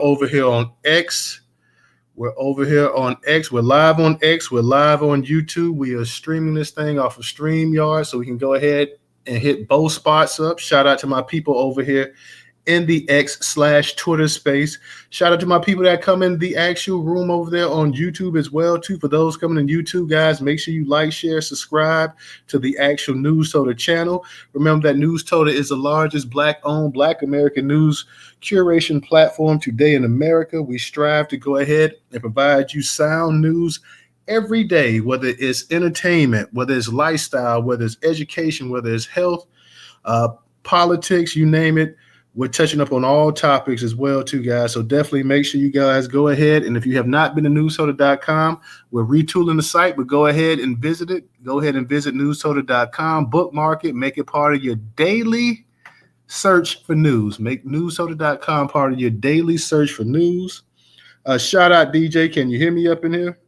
over here on X. We're over here on X. We're live on X. We're live on YouTube. We are streaming this thing off of StreamYard, so we can go ahead and hit both spots up. Shout out to my people over here in the X/Twitter space. Shout out to my people that come in the actual room over there on YouTube as well, too. For those coming in YouTube, guys, make sure you like, share, subscribe to the actual News Toda channel. Remember that News Toda is the largest Black-owned, Black American news curation platform today in America. We strive to go ahead and provide you sound news every day, whether it's entertainment, whether it's lifestyle, whether it's education, whether it's health, politics, you name it. We're touching up on all topics as well, too, guys. So definitely make sure you guys go ahead. And if you have not been to newstoda.com, we're retooling the site, but go ahead and visit it. Go ahead and visit newstoda.com, bookmark it, make it part of your daily search for news. Make newstoda.com part of your daily search for news. Shout out, DJ. Can you hear me up in here?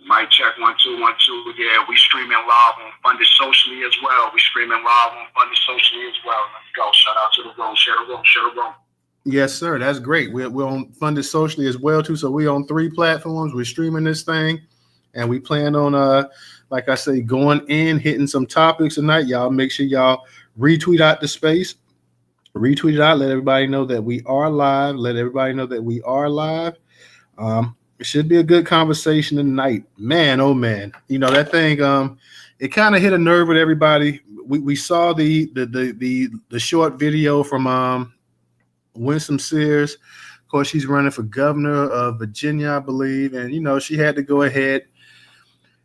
Mic check 1 2 1 2. Yeah, we streaming live on Funded Socially as well. We streaming live on Funded Socially as well. Let's go. Shout out to the room. Share the room. Share the room. Yes, sir. That's great. We're on Funded Socially as well too. So we're on 3 platforms. We're streaming this thing, and we plan on like I say, going in, hitting some topics tonight. Y'all make sure y'all retweet out the space. Retweet it out. Let everybody know that we are live. Let everybody know that we are live. It should be a good conversation tonight. Man, oh man. You know, that thing, it kind of hit a nerve with everybody. We saw the short video from Winsome Sears. Of course, she's running for governor of Virginia, I believe. And, you know, she had to go ahead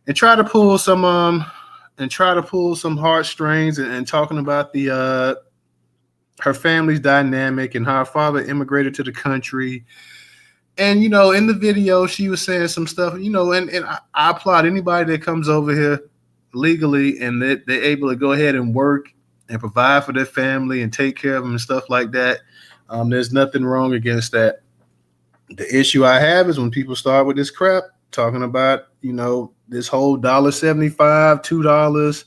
and try to pull some heartstrings and talking about the her family's dynamic and how her father immigrated to the country. And, you know, in the video, she was saying some stuff, you know, and I applaud anybody that comes over here legally and they're able to go ahead and work and provide for their family and take care of them and stuff like that. There's nothing wrong against that. The issue I have is when people start with this crap, talking about, you know, this whole $1.75, $2,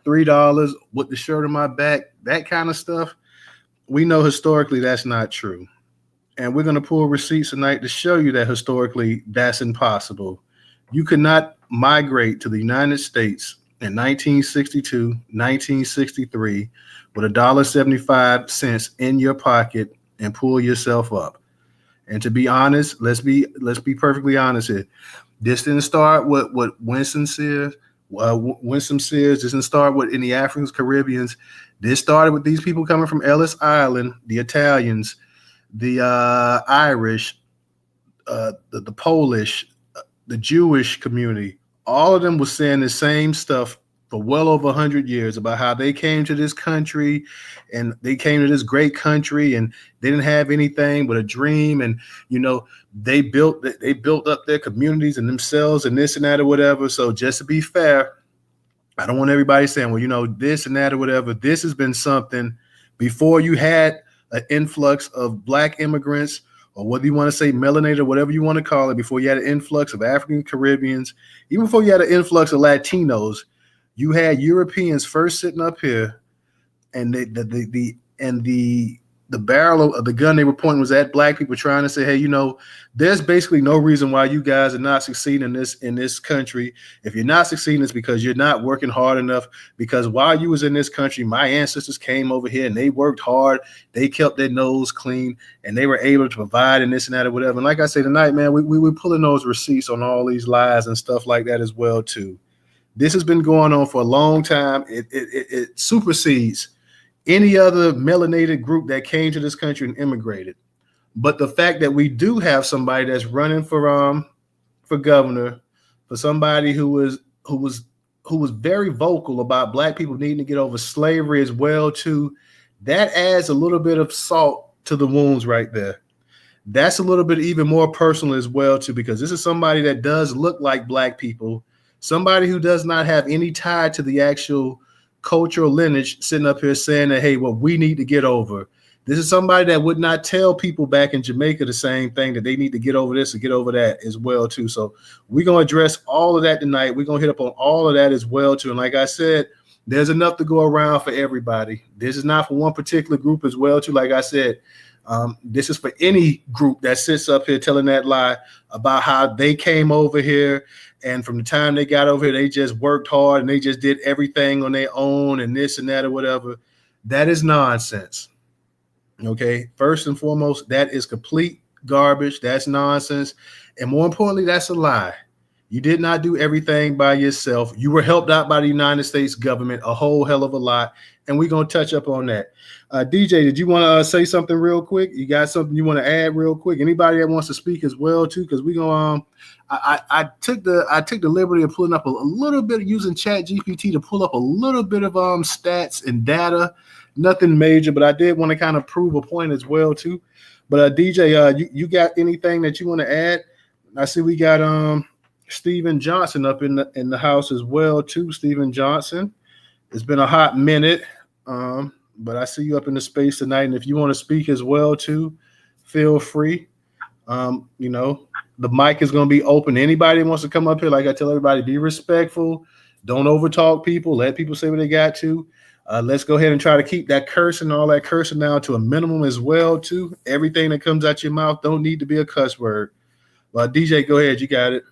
$3 with the shirt on my back, that kind of stuff. We know historically that's not true. And we're going to pull receipts tonight to show you that historically that's impossible. You could not migrate to the United States in 1962, 1963 with $1.75 in your pocket and pull yourself up. And to be honest, let's be perfectly honest here. This didn't start with Winsome Sears. Winsome Sears didn't start with any Africans, Caribbeans. This started with these people coming from Ellis Island, the Italians, the Irish, the Polish, the Jewish community. All of them was saying the same stuff for well over 100 years about how they came to this country and they came to this great country and they didn't have anything but a dream. And, you know, they built up their communities and themselves and this and that or whatever. So just to be fair, I don't want everybody saying, well, you know, this and that or whatever. This has been something before you had an influx of Black immigrants, or whether you want to say melanated or whatever you want to call it, before you had an influx of African Caribbeans, even before you had an influx of Latinos, you had Europeans first sitting up here, and the barrel of the gun they were pointing was at Black people, trying to say, hey, you know, there's basically no reason why you guys are not succeeding in this country. If you're not succeeding, it's because you're not working hard enough. Because while you was in this country, my ancestors came over here and they worked hard. They kept their nose clean and they were able to provide and this and that or whatever. And like I say tonight, man, we were pulling those receipts on all these lies and stuff like that as well too. This has been going on for a long time. It supersedes any other melanated group that came to this country and immigrated. But the fact that we do have somebody that's running for governor, for somebody who was very vocal about Black people needing to get over slavery as well too, that adds a little bit of salt to the wounds right there. That's a little bit even more personal as well too, because this is somebody that does look like Black people, somebody who does not have any tie to the actual cultural lineage, sitting up here saying that, hey, what we need to get over. This is somebody that would not tell people back in Jamaica the same thing, that they need to get over this or get over that as well too. So we're going to address all of that tonight. We're going to hit up on all of that as well too. And like I said, There's enough to go around for everybody. This is not for one particular group as well, too. Like I said, this is for any group that sits up here telling that lie about how they came over here, and from the time they got over here, they just worked hard and they just did everything on their own and this and that or whatever. That is nonsense. Okay, first and foremost, that is complete garbage. That's nonsense. And more importantly, that's a lie. You did not do everything by yourself. You were helped out by the United States government a whole hell of a lot. And we're going to touch up on that. DJ, did you want to say something real quick? You got something you want to add real quick? Anybody that wants to speak as well, too? Because we're going to I took the liberty of pulling up a little bit using Chat GPT to pull up a little bit of stats and data. Nothing major, but I did want to kind of prove a point as well, too. But DJ, you got anything that you want to add? I see we got Stephen Johnson up in the house as well, too. Stephen Johnson. It's been a hot minute, but I see you up in the space tonight. And if you want to speak as well, too, feel free. You know, the mic is going to be open. Anybody who wants to come up here, like I tell everybody, be respectful. Don't overtalk people. Let people say what they got to. Let's go ahead and try to keep that cursing, all that cursing down to a minimum as well, too. Everything that comes out your mouth don't need to be a cuss word. But DJ, go ahead. You got it.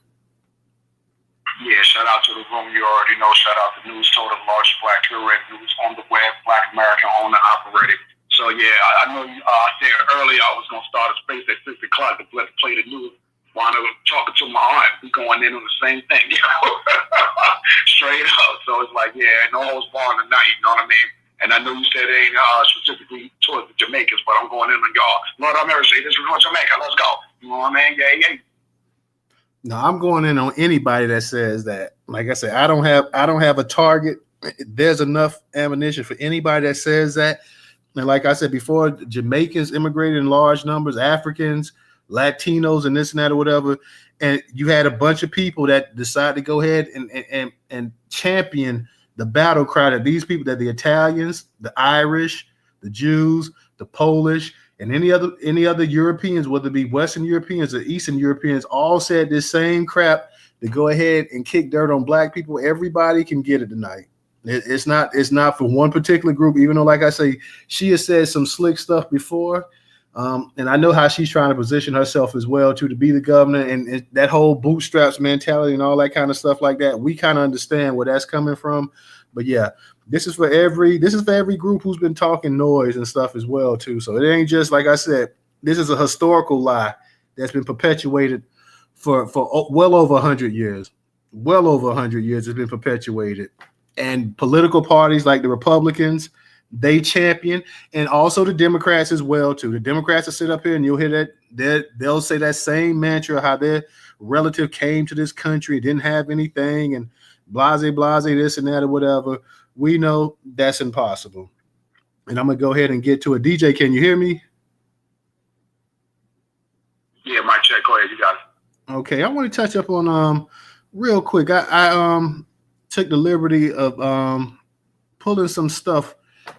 Yeah, shout out to the room. You already know. Shout out to News Total, largest black curate news on the web, Black American owned and operated. So yeah, I know I said earlier I was gonna start a space at 6 o'clock to play the news. Wound up talking to my aunt. We going in on the same thing, you know, straight up. So it's like, yeah, no holds barred tonight. You know what I mean? And I know you said it ain't specifically towards the Jamaicans, but I'm going in on y'all. Lord have mercy, this is from Jamaica. Let's go. You know what I mean? Yeah. No, I'm going in on anybody that says that. Like I said, I don't have a target. There's enough ammunition for anybody that says that. And like I said before, Jamaicans immigrated in large numbers, Africans, Latinos, and this and that or whatever. And you had a bunch of people that decided to go ahead and champion the battle cry that these people, that the Italians, the Irish, the Jews, the Polish, and any other Europeans, whether it be Western Europeans or Eastern Europeans, all said this same crap to go ahead and kick dirt on black people. Everybody can get it tonight. It's not for one particular group, even though, like I say, she has said some slick stuff before. And I know how she's trying to position herself as well, too, to be the governor, and that whole bootstraps mentality and all that kind of stuff like that. We kind of understand where that's coming from. But yeah, this is for every group who's been talking noise and stuff as well, too. So it ain't just, like I said, this is a historical lie that's been perpetuated for well over 100 years. Well over 100 years it's been perpetuated. And political parties like the Republicans, they champion, and also the Democrats as well, too. The Democrats will sit up here and you'll hear that they'll say that same mantra, how their relative came to this country, didn't have anything, and blase, this and that or whatever. We know that's impossible. And I'm going to go ahead and get to it. DJ, can you hear me? Yeah, mic check. Go ahead. You got it. Okay, I want to touch up on real quick. I took the liberty of pulling some stuff,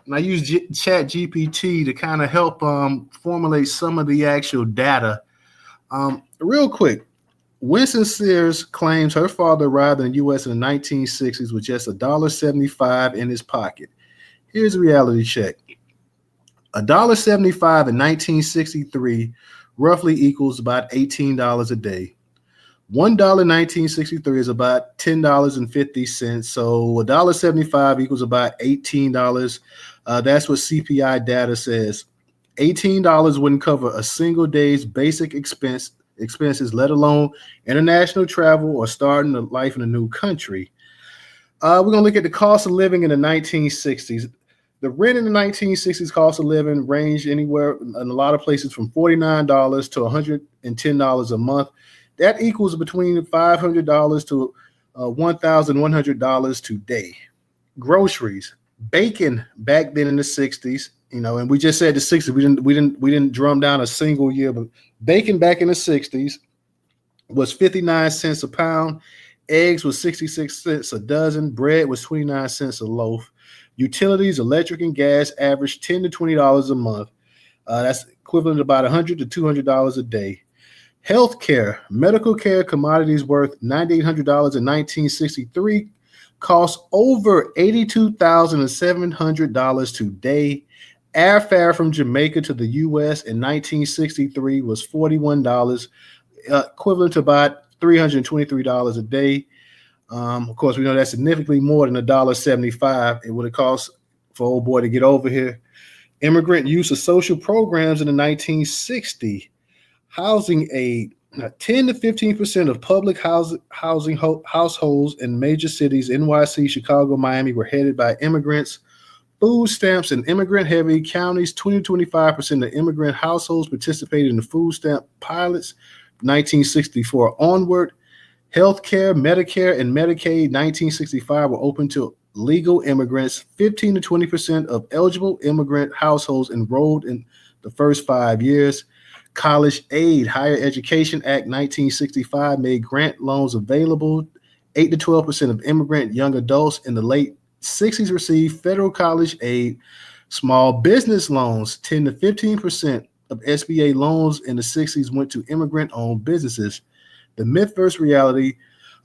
and I used Chat GPT to kind of help formulate some of the actual data. Real quick, Winsome Sears claims her father arrived in the U.S. in the 1960s with just $1.75 in his pocket. Here's a reality check. $1.75 in 1963 roughly equals about $18 a day. $1 in 1963 is about $10.50. So $1.75 equals about $18. That's what CPI data says. $18 wouldn't cover a single day's basic expenses, let alone international travel or starting a life in a new country. We're going to look at the cost of living in the 1960s. The rent in the 1960s cost of living ranged anywhere in a lot of places from $49 to $110 a month. That equals between $500 to $1,100 today. Groceries, bacon back then in the 60s, and we just said the 60s. We didn't drum down a single year, but bacon back in the 60s was 59 cents a pound. Eggs was 66 cents a dozen. Bread was 29 cents a loaf. Utilities, electric and gas averaged $10 to $20 a month. That's equivalent to about $100 to $200 a day. Healthcare, medical care commodities worth $9,800 in 1963 costs over $82,700 today. Airfare from Jamaica to the U.S. in 1963 was $41, equivalent to about $323 a day. Of course, we know that's significantly more than $1.75 it would have cost for old boy to get over here. Immigrant use of social programs in the 1960s. Housing aid. 10 to 15% of public households in major cities, NYC, Chicago, Miami, were headed by immigrants. Food stamps in immigrant-heavy counties, 20 to 25% of immigrant households participated in the food stamp pilots, 1964 onward. Healthcare, Medicare, and Medicaid, 1965 were open to legal immigrants. 15 to 20% of eligible immigrant households enrolled in the first 5 years. College Aid, Higher Education Act 1965 made grant loans available. 8 to 12% of immigrant young adults in the late 60s received federal college aid. Small business loans, 10 to 15% of SBA loans in the 60s went to immigrant-owned businesses. The myth versus reality.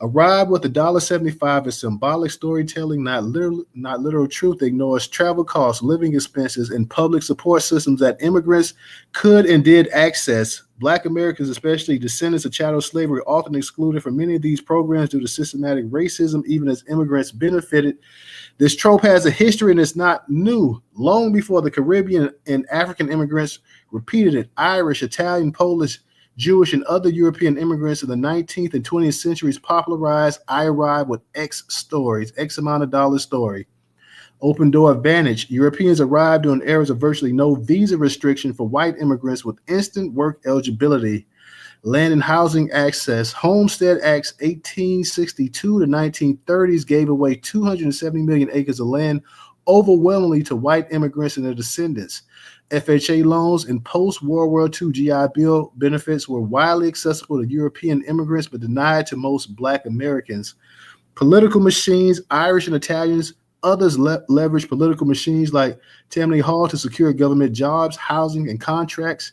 Arrive with $1.75 is symbolic storytelling, not literal truth. Ignores travel costs, living expenses, and public support systems that immigrants could and did access. Black Americans, especially descendants of chattel slavery, are often excluded from many of these programs due to systematic racism, even as immigrants benefited. This trope has a history and it's not new. Long before the Caribbean and African immigrants repeated it, Irish, Italian, Polish, Jewish, and other European immigrants in the 19th and 20th centuries popularized I arrive with X stories, X amount of dollars story. Open door advantage. Europeans arrived during eras of virtually no visa restriction for white immigrants with instant work eligibility. Land and housing access. Homestead Acts 1862 to 1930s gave away 270 million acres of land, overwhelmingly to white immigrants and their descendants. FHA loans and post-World War II GI Bill benefits were widely accessible to European immigrants but denied to most Black Americans. Political machines, Irish and Italians, others leveraged political machines like Tammany Hall to secure government jobs, housing, and contracts.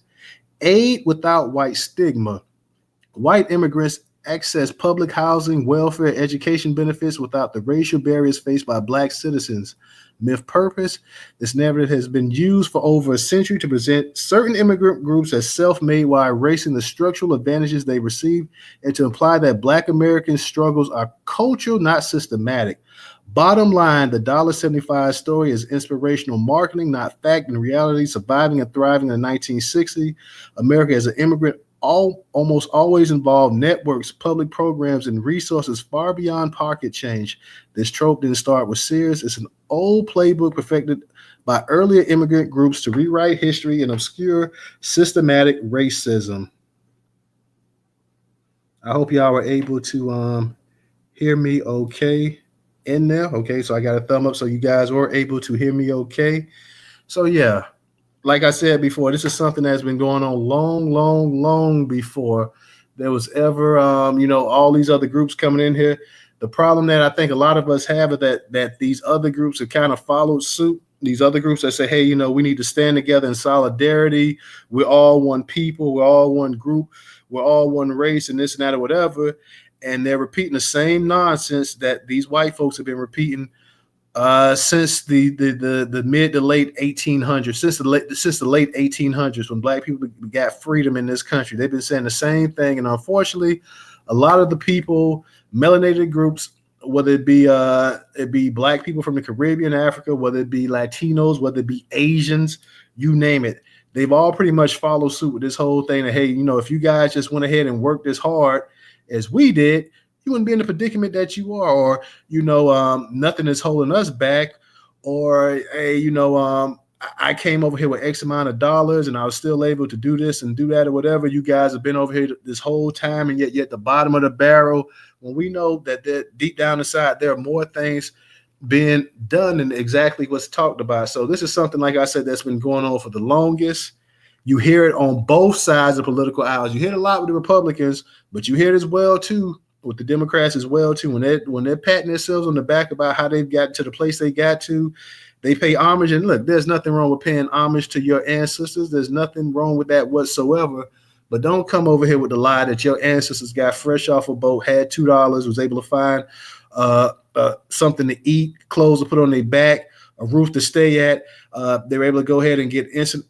Aid without white stigma. White immigrants access public housing, welfare, education benefits without the racial barriers faced by Black citizens. Myth purpose. This narrative has been used for over a century to present certain immigrant groups as self-made while erasing the structural advantages they received and to imply that Black American struggles are cultural, not systematic. Bottom line, the $1.75 story is inspirational marketing, not fact. In reality, surviving and thriving in the 1960s, America as an immigrant almost always involved networks, public programs, and resources far beyond pocket change. This trope didn't start with Sears. It's an old playbook perfected by earlier immigrant groups to rewrite history and obscure systematic racism. I hope y'all were able to hear me okay in there. Okay, so I got a thumb up, so you guys were able to hear me okay. So yeah, like I said before, this is something that's been going on long before there was ever, all these other groups coming in here. The problem that I think a lot of us have is that these other groups have kind of followed suit. These other groups that say, hey, we need to stand together in solidarity. We're all one people. We're all one group. We're all one race and this and that or whatever. And they're repeating the same nonsense that these white folks have been repeating since the mid to late 1800s, since the late 1800s, when Black people got freedom in this country. They've been saying the same thing, and unfortunately, a lot of the people, melanated groups, whether it be Black people from the Caribbean, Africa, whether it be Latinos, whether it be Asians, you name it, they've all pretty much followed suit with this whole thing that, hey, if you guys just went ahead and worked as hard as we did, you wouldn't be in the predicament that you are, or nothing is holding us back, or hey, I came over here with X amount of dollars and I was still able to do this and do that or whatever. You guys have been over here this whole time, and yet the bottom of the barrel, when we know that deep down inside there are more things being done than exactly what's talked about. So this is something, like I said, that's been going on for the longest. You hear it on both sides of political aisles. You hear it a lot with the Republicans, but you hear it as well too with the Democrats as well too. When they're patting themselves on the back about how they've gotten to the place they got to, they pay homage. And look, there's nothing wrong with paying homage to your ancestors. There's nothing wrong with that whatsoever. But don't come over here with the lie that your ancestors got fresh off a boat, had $2, was able to find something to eat, clothes to put on their back, a roof to stay at. They were able to go ahead and get instant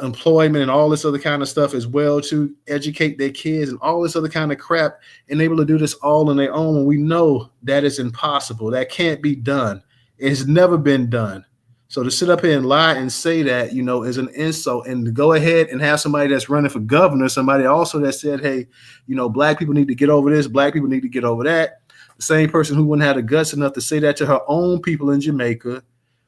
employment and all this other kind of stuff as well, to educate their kids and all this other kind of crap, and able to do this all on their own. And we know that is impossible. That can't be done. It's never been done. So to sit up here and lie and say that, is an insult. And to go ahead and have somebody that's running for governor, somebody also that said, hey, black people need to get over this, black people need to get over that. The same person who wouldn't have the guts enough to say that to her own people in Jamaica.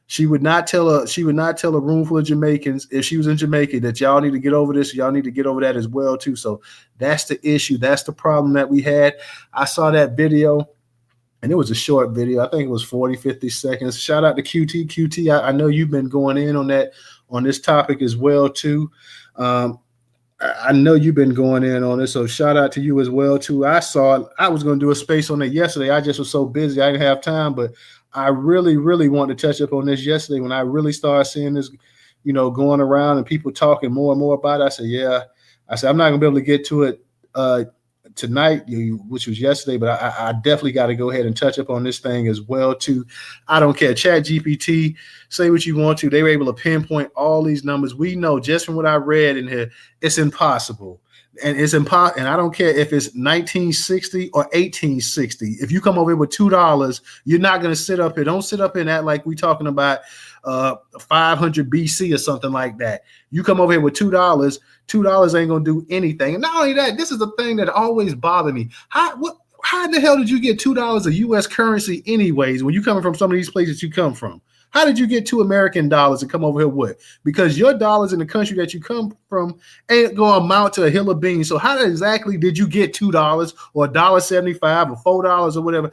She would not tell a room full of Jamaicans, if she was in Jamaica, that y'all need to get over this, y'all need to get over that as well too. So that's the issue. That's the problem that we had. I saw that video, and it was a short video. I think it was 40, 50 seconds. Shout out to QT. QT, I know you've been going in on this topic as well too. I know you've been going in on this, so shout out to you as well too. I was going to do a space on it yesterday. I just was so busy, I didn't have time, but I really, really wanted to touch up on this yesterday when I really started seeing this, going around and people talking more and more about it. I said, I'm not going to be able to get to it tonight, which was yesterday, but I definitely got to go ahead and touch up on this thing as well too. I don't care. Chat GPT, say what you want to. They were able to pinpoint all these numbers. We know just from what I read in here, it's impossible. And it's impossible. And I don't care if it's 1960 or 1860. If you come over here with $2, you're not going to sit up here. Don't sit up here and act like we're talking about 500 BC or something like that. You come over here with $2. $2 ain't going to do anything. And not only that, this is the thing that always bothered me. How in the hell did you get $2 of U.S. currency anyways when you coming from some of these places you come from? How did you get $2 American and come over here with? Because your dollars in the country that you come from ain't going to amount to a hill of beans. So how exactly did you get $2 or $1.75 or $4 or whatever?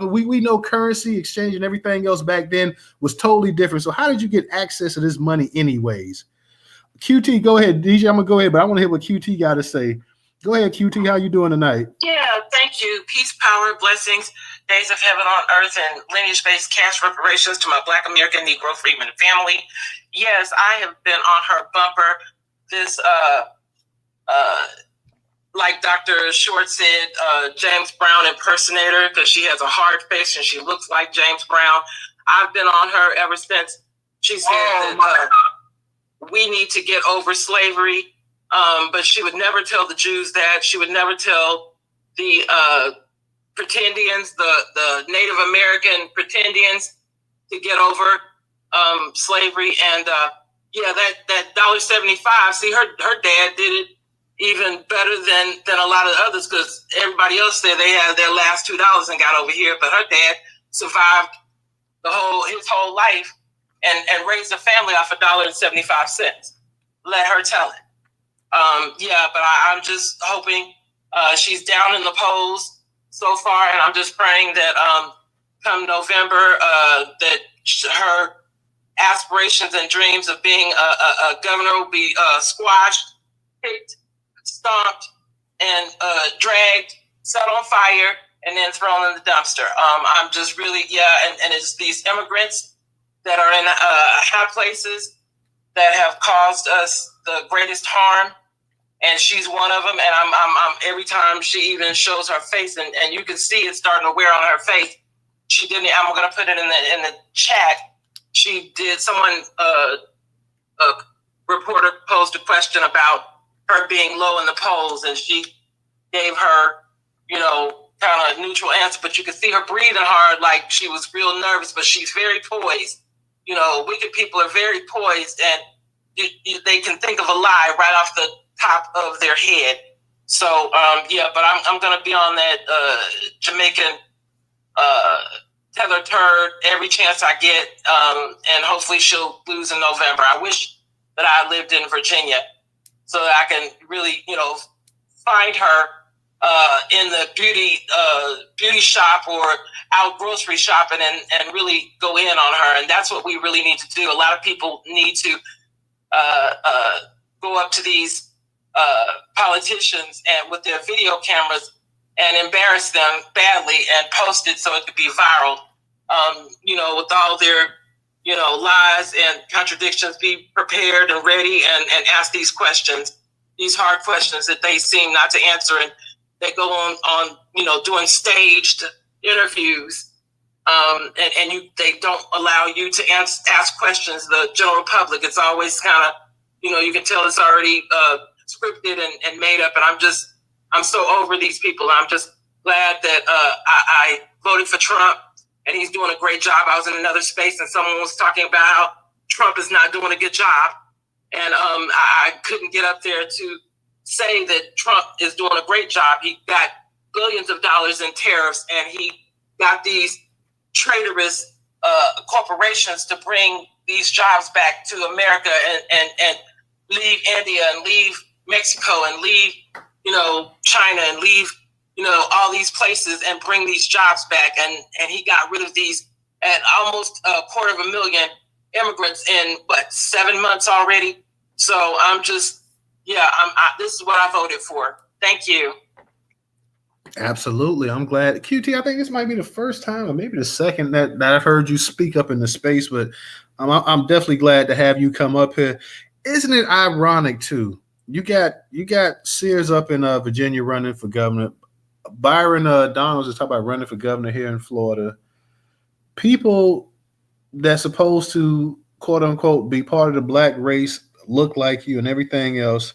We know currency exchange and everything else back then was totally different. So how did you get access to this money anyways? QT, go ahead. DJ, I'm going to go ahead, but I want to hear what QT got to say. Go ahead, QT. How you doing tonight? Yeah, thank you. Peace, power, blessings, days of heaven on earth, and lineage-based cash reparations to my Black American Negro Freedman family. Yes, I have been on her bumper. This, like Dr. Short said, James Brown impersonator, because she has a hard face and she looks like James Brown. I've been on her ever since she said that we need to get over slavery. But she would never tell the Jews that. She would never tell the pretendians, the Native American pretendians, to get over slavery. And that $1.75. See, her dad did it even better than a lot of others, because everybody else said they had their last $2 and got over here, but her dad survived his whole life and raised a family off $1.75. Let her tell it. But I'm just hoping she's down in the polls so far, and I'm just praying that come November that her aspirations and dreams of being a governor will be squashed, kicked, stomped, and dragged, set on fire, and then thrown in the dumpster. I'm just really, and it's these immigrants that are in high places that have caused us the greatest harm. And she's one of them. And I'm every time she even shows her face, and you can see it starting to wear on her face. She didn't. I'm going to put it in the chat. She did. Someone, a reporter posed a question about her being low in the polls, and she gave her, kind of neutral answer. But you could see her breathing hard, like she was real nervous. But she's very poised. Wicked people are very poised, and they can think of a lie right off the top of their head. So but I'm going to be on that Jamaican tether turd every chance I get, and hopefully she'll lose in November. I wish that I lived in Virginia so that I can really find her in the beauty shop or out grocery shopping and really go in on her. And that's what we really need to do. A lot of people need to go up to these politicians and with their video cameras and embarrass them badly and post it so it could be viral. With all their lies and contradictions, be prepared and ready and ask these questions, these hard questions that they seem not to answer, and they go on doing staged interviews. And they don't allow you to ask questions. The general public, it's always kind of, you can tell it's already scripted and made up. And I'm so over these people. I'm just glad that I voted for Trump, and he's doing a great job. I was in another space, and someone was talking about how Trump is not doing a good job. And I couldn't get up there to say that Trump is doing a great job. He got billions of dollars in tariffs, and he got these traitorous corporations to bring these jobs back to America and leave India and leave Mexico and leave, China and leave, all these places and bring these jobs back. And he got rid of these at almost 250,000 immigrants in 7 months already. So I'm just, this is what I voted for. Thank you. Absolutely. I'm glad. QT, I think this might be the first time or maybe the second that I've heard you speak up in the space, but I'm definitely glad to have you come up here. Isn't it ironic too? You got Sears up in Virginia running for governor. Byron Donalds is talking about running for governor here in Florida. People that's supposed to, quote unquote, be part of the black race, look like you and everything else.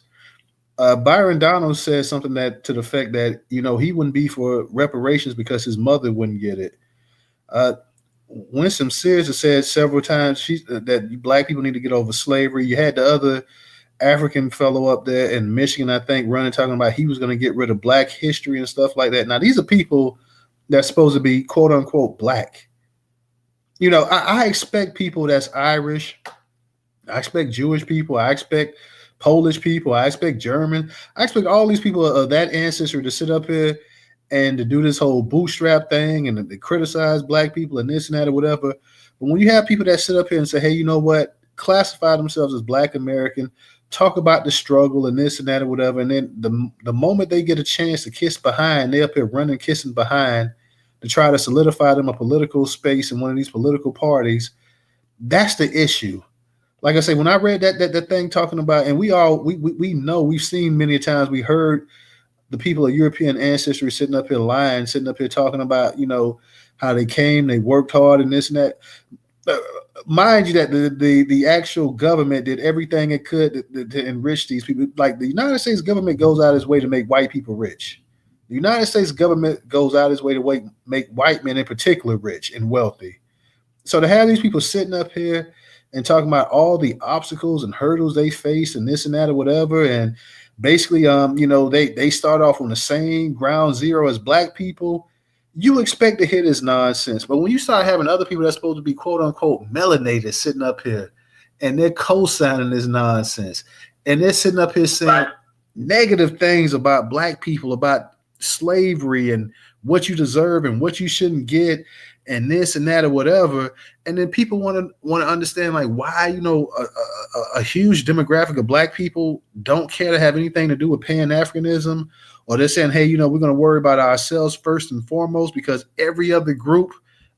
Byron Donalds said something that to the effect that, he wouldn't be for reparations because his mother wouldn't get it. Winsome Sears has said several times that black people need to get over slavery. You had the other African fellow up there in Michigan, I think, running, talking about he was going to get rid of black history and stuff like that. Now, these are people that's supposed to be, quote unquote, black. I expect people that's Irish. I expect Jewish people. I expect Polish people. I expect German. I expect all these people of that ancestry to sit up here and to do this whole bootstrap thing and to criticize black people and this and that or whatever. But when you have people that sit up here and say, hey, you know what, classify themselves as black American, talk about the struggle and this and that or whatever, and then the moment they get a chance to kiss behind, they up here running, kissing behind to try to solidify them a political space in one of these political parties, that's the issue. Like I say, when I read that thing talking about, and we know, we've seen many times, we heard the people of European ancestry sitting up here lying, sitting up here talking about, how they came, they worked hard and this and that. Mind you that the actual government did everything it could to enrich these people. Like the United States government goes out its way to make white people rich. The United States government goes out its way to make white men in particular rich and wealthy. So to have these people sitting up here and talking about all the obstacles and hurdles they face and this and that or whatever, and basically, they start off on the same ground zero as black people, you expect to hear this nonsense. But when you start having other people that's supposed to be, quote unquote, melanated sitting up here and they're co-signing this nonsense and they're sitting up here saying negative things about black people, about slavery and what you deserve and what you shouldn't get and this and that or whatever, and then people want to understand like why a huge demographic of black people don't care to have anything to do with Pan-Africanism, or they're saying, hey, we're going to worry about ourselves first and foremost because every other group,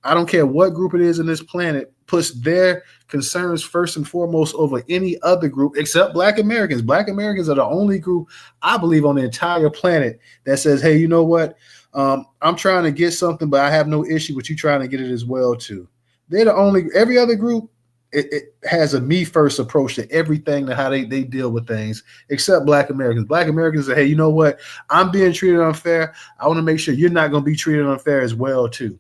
I don't care what group it is in this planet, puts their concerns first and foremost over any other group except black Americans. Black Americans are the only group, I believe, on the entire planet that says, hey, you know what? I'm trying to get something, but I have no issue with you trying to get it as well too. They're the only, every other group, it has a me first approach to everything, to how they deal with things, except black Americans. Black Americans say, hey, you know what? I'm being treated unfair. I want to make sure you're not going to be treated unfair as well too.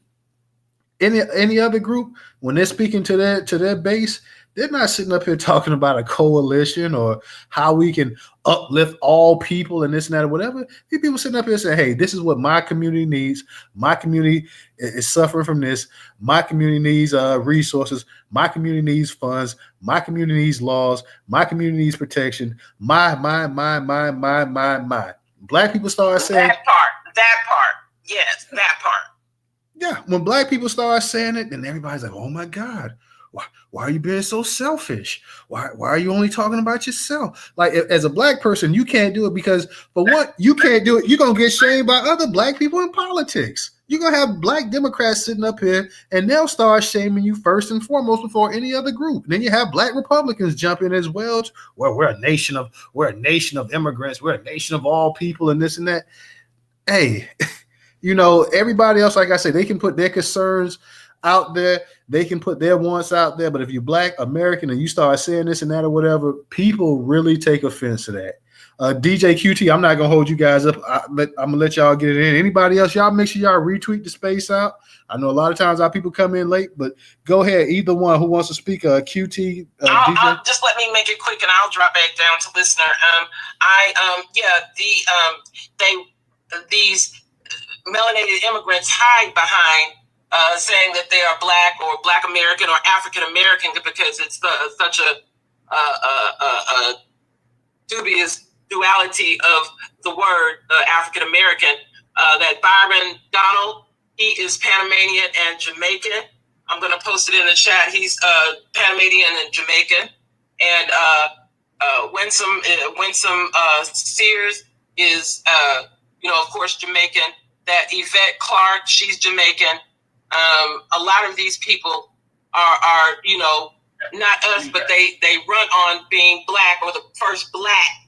Any other group, when they're speaking to their base, they're not sitting up here talking about a coalition or how we can uplift all people and this and that or whatever. These people sitting up here saying, hey, this is what my community needs. My community is suffering from this. My community needs resources. My community needs funds. My community needs laws. My community needs protection. My. Black people start saying that part. Yes, that part. Yeah, when black people start saying it, then everybody's like, oh my God. Why are you being so selfish? Why are you only talking about yourself? Like, as a black person, you can't do it because, for what, you can't do it. You're going to get shamed by other black people in politics. You're going to have black Democrats sitting up here and they'll start shaming you first and foremost before any other group. And then you have black Republicans jump in as well. Well, we're a nation of immigrants. We're a nation of all people and this and that. Hey, You know, everybody else, like I said, they can put their concerns out there. They can put their wants out there. But if you're Black American and you start saying this and that or whatever, people really take offense to that. DJ QT, I'm not gonna hold you guys up. I'm gonna let y'all get it in. Anybody else, y'all make sure y'all retweet the space out. I know a lot of times our people come in late, but go ahead. Either one who wants to speak. QT, I'll just let me make it quick, and I'll drop back down to listener. These melanated immigrants hide behind saying that they are Black or Black American or African American because it's such a dubious duality of the word African American. That Byron Donald, he is Panamanian and Jamaican. I'm going to post it in the chat. He's Panamanian and Jamaican. And Winsome Sears is, of course, Jamaican. That Yvette Clark, she's Jamaican. A lot of these people are not us, but they run on being Black or the first Black.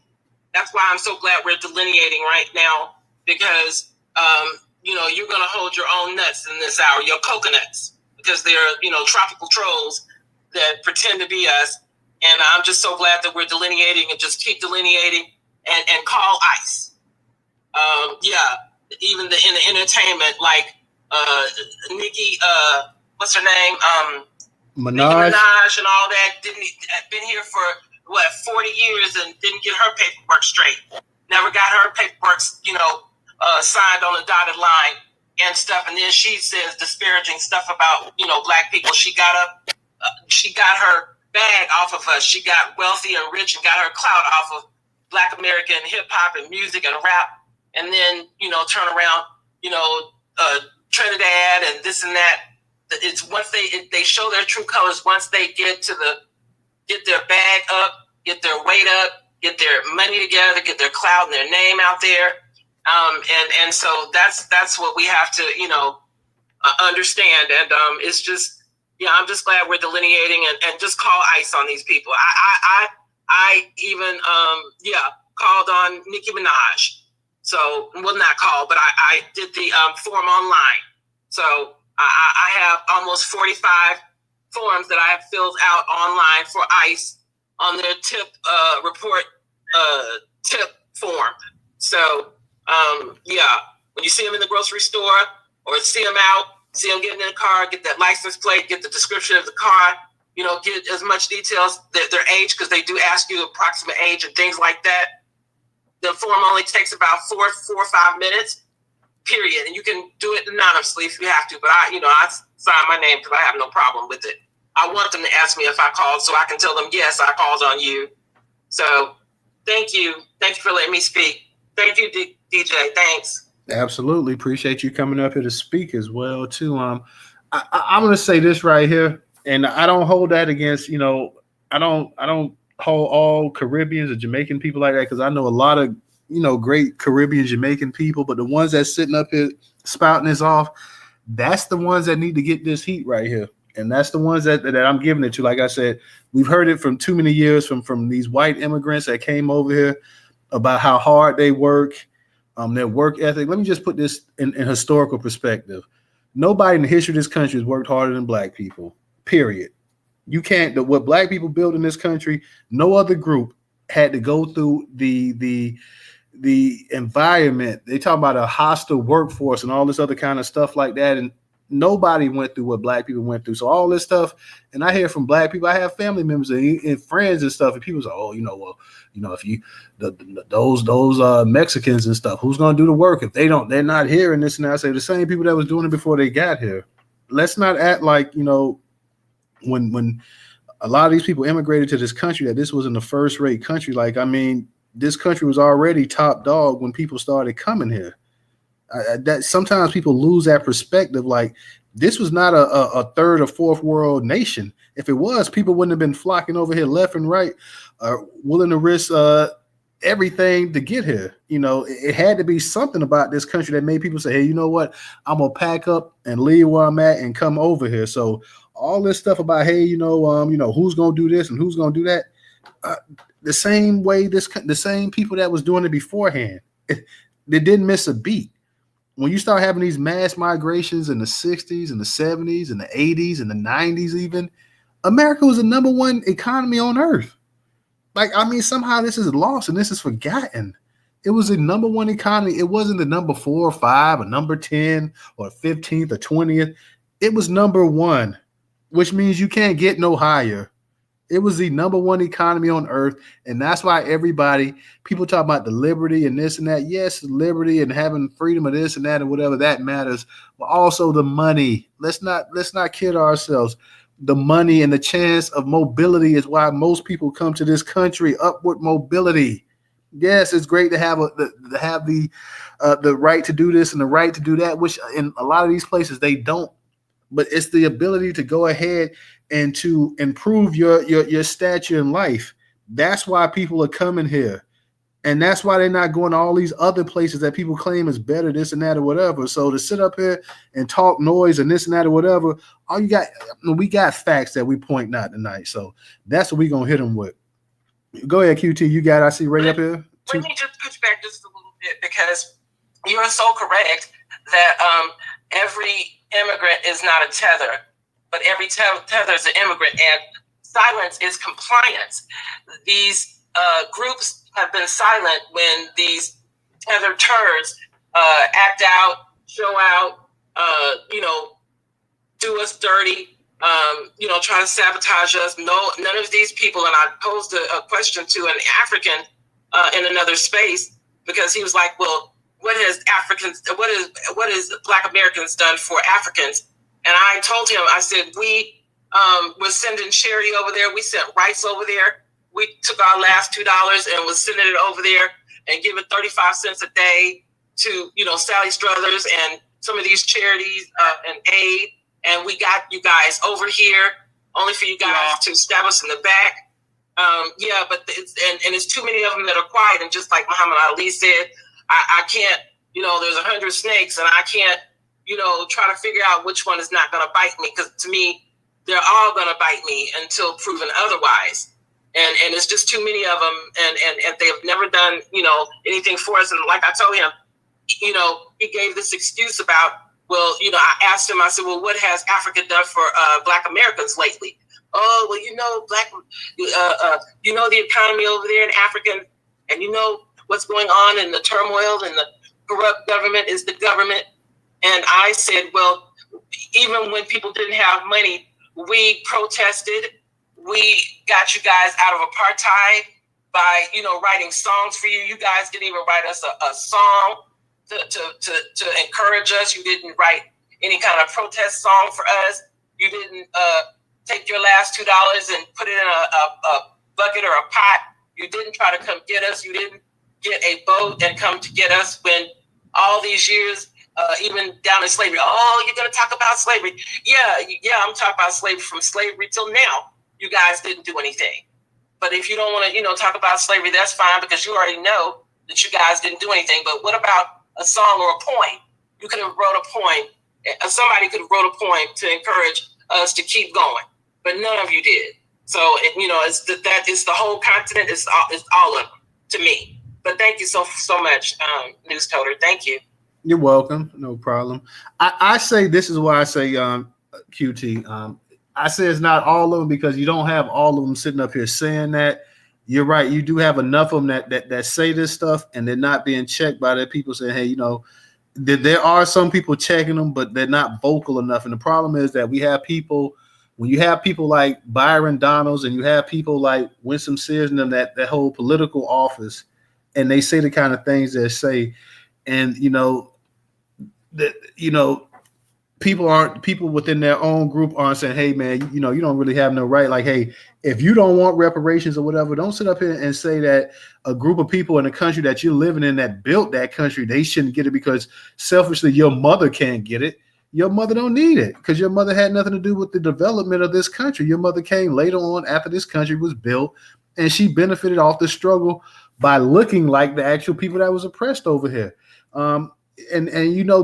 That's why I'm so glad we're delineating right now, because you're going to hold your own nuts in this hour, your coconuts, because they're tropical trolls that pretend to be us. And I'm just so glad that we're delineating and just keep delineating and call ICE. Even in the entertainment, like Nicki, what's her name? Nicki Minaj and all that been here for 40 years and didn't get her paperwork straight. Never got her paperwork, signed on the dotted line and stuff. And then she says disparaging stuff about Black people. She got her bag off of us. She got wealthy and rich and got her clout off of Black American hip hop and music and rap. And then turn around, Trinidad and this and that. It's once they show their true colors, once they get their bag up, get their weight up, get their money together, get their clout and their name out there. And so that's what we have to, understand. And it's just, I'm just glad we're delineating and just call ICE on these people. I even, called on Nicki Minaj. So, well, not called, but I did the form online. So I have almost 45 forms that I have filled out online for ICE on their tip report tip form. So, when you see them in the grocery store or see them getting in the car, get that license plate, get the description of the car, get as much details, their age, because they do ask you approximate age and things like that. The form only takes about 4 or 5 minutes, period. And you can do it anonymously if you have to. But I sign my name because I have no problem with it. I want them to ask me if I called so I can tell them, yes, I called on you. So thank you. Thank you for letting me speak. Thank you, DJ. Thanks. Absolutely. Appreciate you coming up here to speak as well, too. I'm going to say this right here, and I don't hold that against, I don't hold all Caribbeans or Jamaican people like that, because I know a lot of great Caribbean Jamaican people, but the ones that's sitting up here spouting this off, that's the ones that need to get this heat right here, and that's the ones that I'm giving it to. Like I said, we've heard it from too many years from these white immigrants that came over here about how hard they work, their work ethic. Let me just put this in historical perspective. Nobody in the history of this country has worked harder than Black people, period. You can't, what Black people build in this country, no other group had to go through the environment. They talk about a hostile workforce and all this other kind of stuff like that. And nobody went through what Black people went through. So all this stuff, and I hear from Black people, I have family members and friends and stuff, and people say, if you, those Mexicans and stuff, who's going to do the work if they're not here and this and that. I say the same people that was doing it before they got here. Let's not act like, when a lot of these people immigrated to this country, that this wasn't a first-rate country. Like, I mean, this country was already top dog when people started coming here. That sometimes people lose that perspective. Like, this was not a third or fourth world nation. If it was, people wouldn't have been flocking over here left and right, willing to risk everything to get here. It had to be something about this country that made people say, hey, you know what? I'm gonna pack up and leave where I'm at and come over here. So all this stuff about, hey, who's gonna do this and who's gonna do that? The same way the same people that was doing it beforehand, they didn't miss a beat. when you start having these mass migrations in the 60s and the 70s and the 80s and the 90s, even, America was the number one economy on earth. Like, I mean, somehow this is lost and this is forgotten. It was the number one economy. It wasn't the number 4 or 5 or number 10 or 15th or 20th. It was number one, which means you can't get no higher. It was the number one economy on earth. And that's why people talk about the liberty and this and that. Yes, liberty and having freedom of this and that and whatever, that matters. But also the money. Let's not kid ourselves. The money and the chance of mobility is why most people come to this country. Upward mobility. Yes, it's great to have the right to do this and the right to do that, which in a lot of these places they don't. But it's the ability to go ahead and to improve your stature in life. That's why people are coming here. And that's why they're not going to all these other places that people claim is better, this and that or whatever. So to sit up here and talk noise and this and that or whatever, we got facts that we point out tonight. So that's what we're going to hit them with. Go ahead, QT. You got, I see right up here. Let me just push back just a little bit, because you are so correct that every immigrant is not a tether, but every tether is an immigrant, and silence is compliance. These groups have been silent when these tethered turds act out, show out, do us dirty, try to sabotage us. No, none of these people. And I posed a question to an African in another space, because he was like, well, what is Black Americans done for Africans? And I told him, I said, we was sending charity over there. We sent rice over there. We took our last $2 and was sending it over there and giving 35 cents a day to, Sally Struthers and some of these charities and aid. And we got you guys over here, only for you guys to stab us in the back. But it's too many of them that are quiet. And just like Muhammad Ali said, I can't, there's 100 snakes, and I can't, try to figure out which one is not going to bite me. Because to me, they're all going to bite me until proven otherwise. And it's just too many of them, and they've never done, anything for us. And like I told him, he gave this excuse about, well, I asked him, I said, well, what has Africa done for Black Americans lately? Oh, well, the economy over there in Africa, and what's going on in the turmoil, and the corrupt government is the government. And I said, well, even when people didn't have money, we protested. We got you guys out of apartheid by, writing songs for you. You guys didn't even write us a song to encourage us. You didn't write any kind of protest song for us. You didn't take your last $2 and put it in a bucket or a pot. You didn't try to come get us. You didn't get a boat and come to get us when all these years, even down in slavery. Oh, you're going to talk about slavery. Yeah, I'm talking about slavery from slavery till now. You guys didn't do anything. But if you don't want to, talk about slavery, that's fine, because you already know that you guys didn't do anything. But what about a song or a poem? You could have wrote a poem. Somebody could have wrote a poem to encourage us to keep going, but none of you did. So, it's the whole continent. It's all of them to me. But thank you so much, News Toter. Thank you. You're welcome. No problem. I say, this is why I say, QT, I say it's not all of them, because you don't have all of them sitting up here saying that. You're right. You do have enough of them that say this stuff, and they're not being checked by the people saying, hey, there are some people checking them, but they're not vocal enough. And the problem is that we have people, when you have people like Byron Donalds and you have people like Winsome Sears and them that hold political office, and they say the kind of things they say, and people within their own group aren't saying, hey man, you don't really have no right. Like, hey, if you don't want reparations or whatever, don't sit up here and say that a group of people in a country that you're living in that built that country, they shouldn't get it because selfishly your mother can't get it. Your mother don't need it, because your mother had nothing to do with the development of this country. Your mother came later on after this country was built, and she benefited off the struggle by looking like the actual people that was oppressed over here. And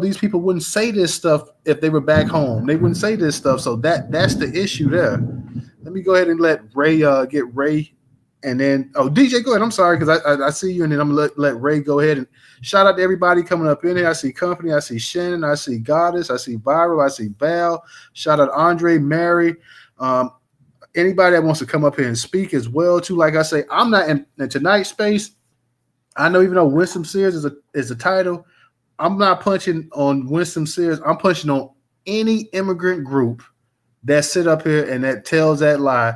these people wouldn't say this stuff if they were back home. They wouldn't say this stuff. So that's the issue there. Let me go ahead and let Ray get Ray And then, DJ, go ahead. I'm sorry because I see you, and then I'm gonna let Ray go ahead and shout out to everybody coming up in here. I see Company, I see Shannon, I see Goddess, I see Viral, I see Val. Shout out Andre, Mary, anybody that wants to come up here and speak as well too. Like I say, I'm not in tonight's space. I know even though Winsome Sears is a title, I'm not punching on Winsome Sears. I'm punching on any immigrant group that sit up here and that tells that lie.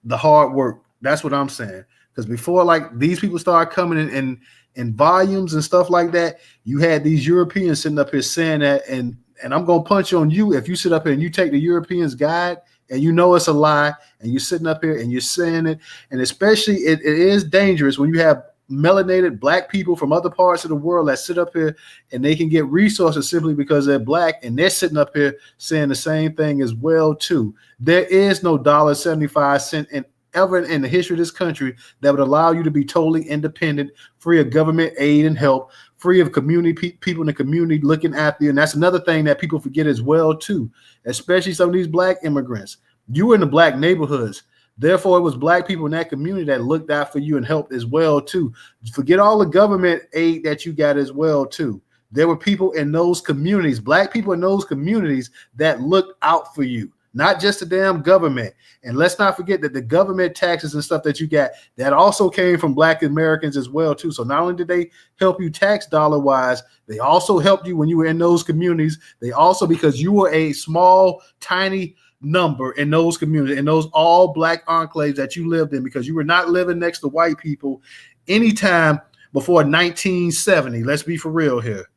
The hard work. That's what I'm saying. Because before, like, these people start coming in volumes and stuff like that, you had these Europeans sitting up here saying that, and I'm gonna punch on you if you sit up here and you take the Europeans' guide and you know it's a lie, and you're sitting up here and you're saying it, and especially it is dangerous when you have melanated black people from other parts of the world that sit up here and they can get resources simply because they're black, and they're sitting up here saying the same thing as well too. There is no $1.75 in ever in the history of this country that would allow you to be totally independent, free of government aid and help, free of community people in the community looking after you. And that's another thing that people forget as well too, especially some of these black immigrants. You were in the black neighborhoods. Therefore, it was black people in that community that looked out for you and helped as well too. Forget all the government aid that you got as well too. There were people in those communities, black people in those communities that looked out for you, not just the damn government. And let's not forget that the government taxes and stuff that you got, that also came from black Americans as well too. So not only did they help you tax dollar wise, they also helped you when you were in those communities. They also, because you were a small, tiny number in those communities, in those all black enclaves that you lived in, because you were not living next to white people anytime before 1970. Let's be for real here.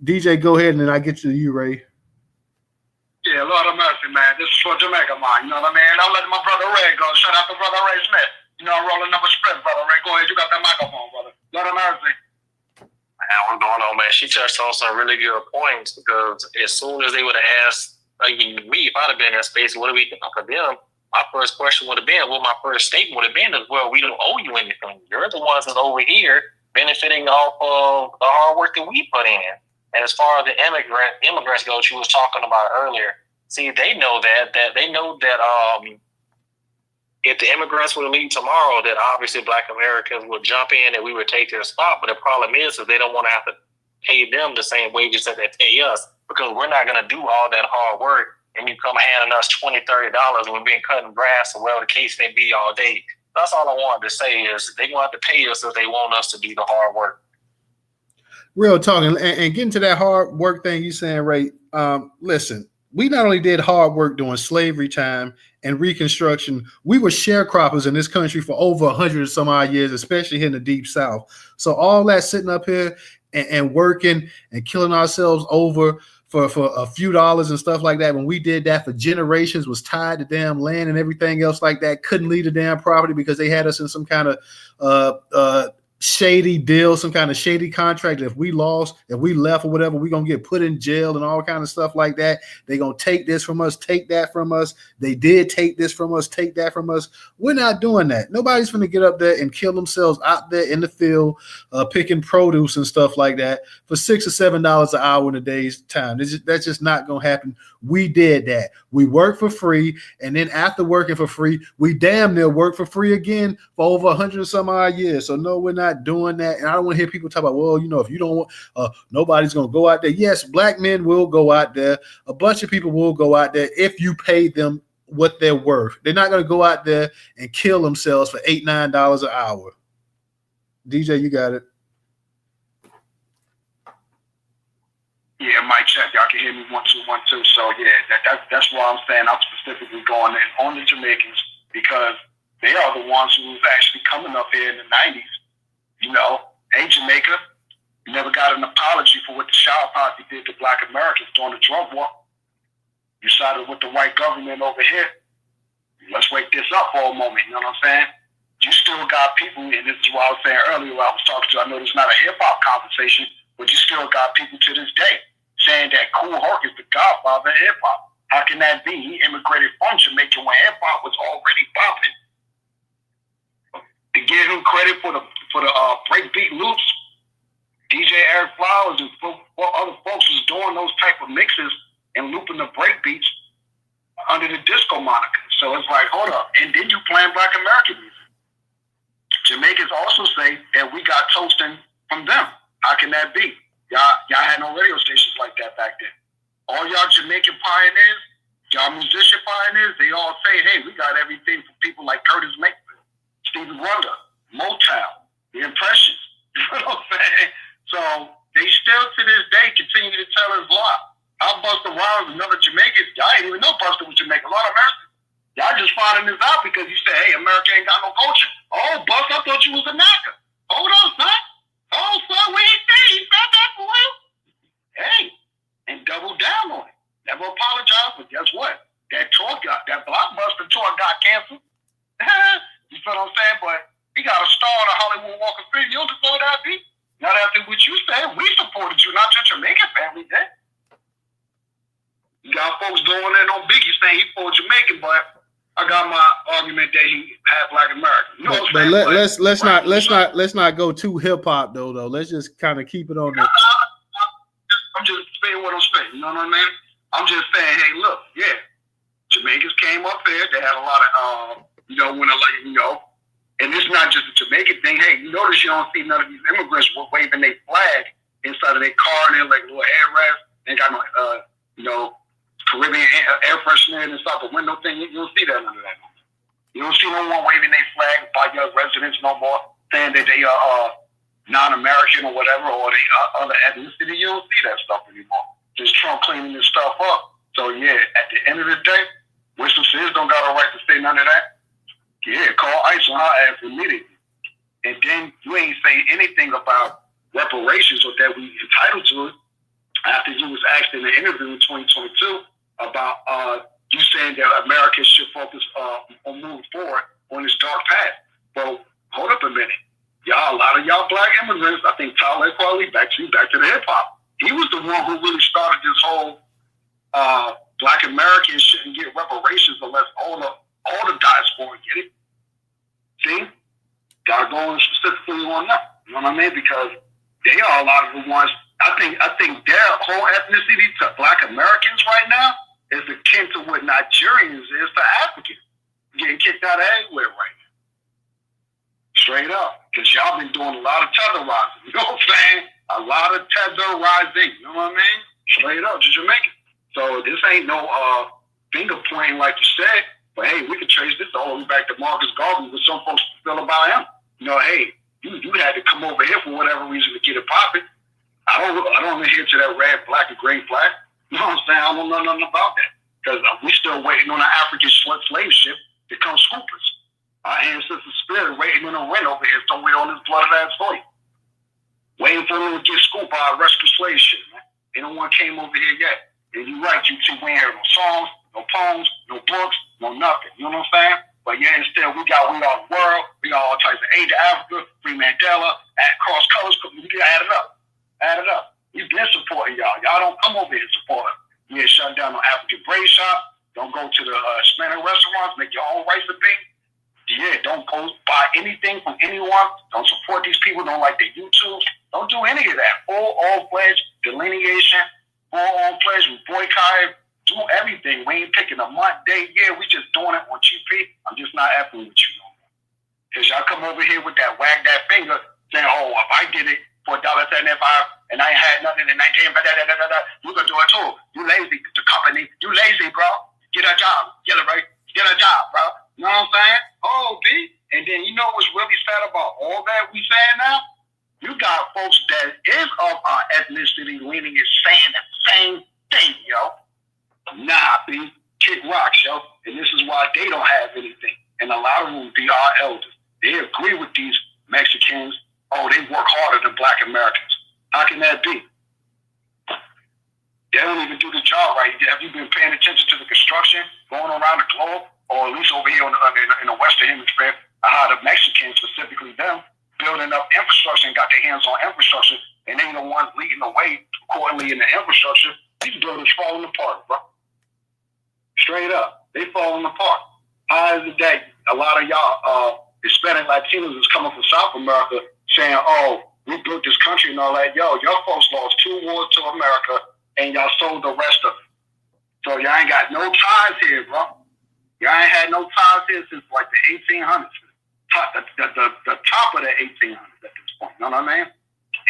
DJ, go ahead, and then I get to you, Ray. Yeah, Lord of mercy, man. This is for Jamaica, man. You know what I mean? I'm letting my brother Ray go. Shout out to brother Ray Smith. You know, I'm rolling up a script, brother Ray. Go ahead. You got that microphone, brother. Lord of mercy. Man, what's going on, man? She touched on some really good points, because as soon as they would have asked, me, if I'd have been in that space, what do we think for them? My first question would have been, my first statement would have been, is, well, we don't owe you anything. You're the ones that's over here benefiting off of the hard work that we put in. And as far as the immigrants go, she was talking about earlier. See, they know that if the immigrants would leave tomorrow, that obviously black Americans would jump in and we would take their spot. But the problem is that they don't want to have to pay them the same wages that they pay us, because we're not going to do all that hard work and you come handing us $20, $30 and we've been cutting grass or whatever the case may be all day. That's all I wanted to say, is they want to pay us if they want us to do the hard work. Real talking, and getting to that hard work thing you saying, Ray, listen, we not only did hard work during slavery time and Reconstruction, we were sharecroppers in this country for over 100 or some odd years, especially here in the Deep South. So all that sitting up here and working and killing ourselves over for a few dollars and stuff like that, when we did that for generations, was tied to damn land and everything else like that, couldn't leave the damn property because they had us in some kind of shady deal, some kind of shady contract. If we lost, if we left or whatever, we're going to get put in jail and all kind of stuff like that. They're going to take this from us, take that from us. They did take this from us, take that from us. We're not doing that. Nobody's going to get up there and kill themselves out there in the field, picking produce and stuff like that for $6 or $7 an hour in a day's time. That's just not going to happen. We did that. We worked for free. And then after working for free, we damn near worked for free again for over 100 or some odd years. So no, we're not doing that. And I don't want to hear people talk about, well, if you don't want, nobody's going to go out there. Yes, black men will go out there. A bunch of people will go out there if you pay them what they're worth. They're not going to go out there and kill themselves for $8, $9 an hour. DJ, you got it. Yeah, mic check. Y'all can hear me 1, 2, 1, 2. So yeah, that's why I'm saying I'm specifically going in on the Jamaicans, because they are the ones who was actually coming up here in the 90s. Hey, Jamaica, you never got an apology for what the Shower Posse did to black Americans during the drug war. You sided with the white government over here. Let's wake this up for a moment, you know what I'm saying? You still got people, and this is what I was saying earlier when I was talking to, I know this is not a hip-hop conversation, but you still got people to this day saying that Kool Herc is the godfather of hip-hop. How can that be? He immigrated from Jamaica when hip-hop was already popping. To give him credit for the breakbeat loops, DJ Eric Flowers and other folks was doing those type of mixes and looping the breakbeats under the disco moniker. So it's like, hold up, and then you playing black American music. Jamaicans also say that we got toasting from them. How can that be? Y'all had no radio stations like that back then. All y'all Jamaican pioneers, y'all musician pioneers, they all say, hey, we got everything from people like Curtis Mayfield, Stevie Wonder, Motown, The Impressions. You know what I'm saying? So they still to this day continue to tell us lie. I Busta Rhymes and other Jamaicans, y'all ain't even know Busta was Jamaican. A lot of Americans. Y'all just finding this out because you say, hey, America ain't got no culture. Oh, Busta, I thought you was a knocker. Hold on, son. Oh, son, what he say? He said that for real? Hey, and double down on it. Never apologize, but guess what? That blockbuster tour got canceled. You feel what I'm saying? But we got a star of the Hollywood Walk of Fame. You don't deserve that, B. Not after what you said. We supported you, not just Jamaican family, did. You got folks going in on Biggie saying he for Jamaican, but I got my argument that he had Black American. You know but let's not go too hip hop though. Let's just kind of keep it on the. I'm just saying what I'm saying. You know what I mean? I'm just saying, hey, look, yeah, Jamaicans came up here. They had a lot of, and it's not just a Jamaican thing. Hey, you notice you don't see none of these immigrants waving their flag inside of their car and they're like little headrest. They ain't got no, Caribbean air freshener inside the window thing. You don't see that none of that. You don't see no one waving their flag by your residents no more, saying that they are non-American or whatever, or they other ethnicity. You don't see that stuff anymore. Just Trump cleaning this stuff up. So yeah, at the end of the day, Winsome Sears don't got a right to say none of that. Yeah, call ICE on our ass immediately. And then you ain't say anything about reparations or that we entitled to it after you was asked in the interview in 2022 about you saying that America should focus on moving forward on this dark path. Well, hold up a minute. Y'all, a lot of y'all Black immigrants, I think Tyler Qualley, back to the hip hop. He was the one who really started this whole Black Americans shouldn't get reparations unless all the diaspora get it. See? Gotta go in specifically on that. You know what I mean? Because they are a lot of the ones, I think their whole ethnicity to Black Americans right now is akin to what Nigerians is to Africans. Getting kicked out of everywhere right now. Straight up. Because y'all been doing a lot of tetherizing. You know what I'm saying? A lot of tetherizing. You know what I mean? Straight up to Jamaica. So this ain't no finger pointing like you said. But hey, we can trace this all the way back to Marcus Garvey, what some folks feel about him. You know, hey, you had to come over here for whatever reason to get it popping. I don't adhere to that red, black, and green flag. You know what I'm saying? I don't know nothing about that. Because we still waiting on an African slave ship to come scoop us. Our ancestors' spirit waiting on a rent over here somewhere on this blooded ass soil. Waiting for them to get scooped by a rescue slave ship, man. Ain't no one came over here yet. And you're right, you two, we ain't heard no songs, no poems, no books, no nothing. You know what I'm saying? But yeah, instead, we all the world, we got all types of aid to Africa, Free Mandela, cross colors, we can add it up. Add it up. We've been supporting y'all. Y'all don't come over here and support us. You ain't shutting down no African braid shop. Don't go to the Hispanic restaurants, make your own rice and beans. Yeah, don't go buy anything from anyone. Don't support these people. Don't like their YouTube. Don't do any of that. Full-on-fledged delineation, full-on-fledged, we boycott, do everything. We ain't picking a month, day, year. We just doing it on GP. I'm just not happy with you no more. Because y'all come over here with that wag that finger saying, oh, if I did it for $1.75 and I ain't had nothing and I came back, you can do it too. You lazy, the company. You lazy, bro. Get a job. Get a job, bro. You know what I'm saying? Oh, B. And then you know what's really sad about all that we saying now? You got folks that is of our ethnicity leaning is saying the same thing, yo. Nah, B. Kick rocks, yo. And this is why they don't have anything. And a lot of them be our elders. They agree with these Mexicans. Oh, they work harder than Black Americans. How can that be? They don't even do the job right. Have you been paying attention to the construction going around the globe? Or at least over here in the Western Hemisphere, how the Mexicans, specifically them, building up infrastructure and got their hands on infrastructure, and they the ones leading the way accordingly in the infrastructure. These buildings falling apart, bro. Straight up. They falling apart. How is it that a lot of y'all Hispanic Latinos is coming from South America saying, oh, we built this country and all that. Yo, y'all folks lost 2 wars to America and y'all sold the rest of it. So y'all ain't got no ties here, bro. Y'all ain't had no ties here since like the 1800s. the top of the 1800s at this point. You know what I mean?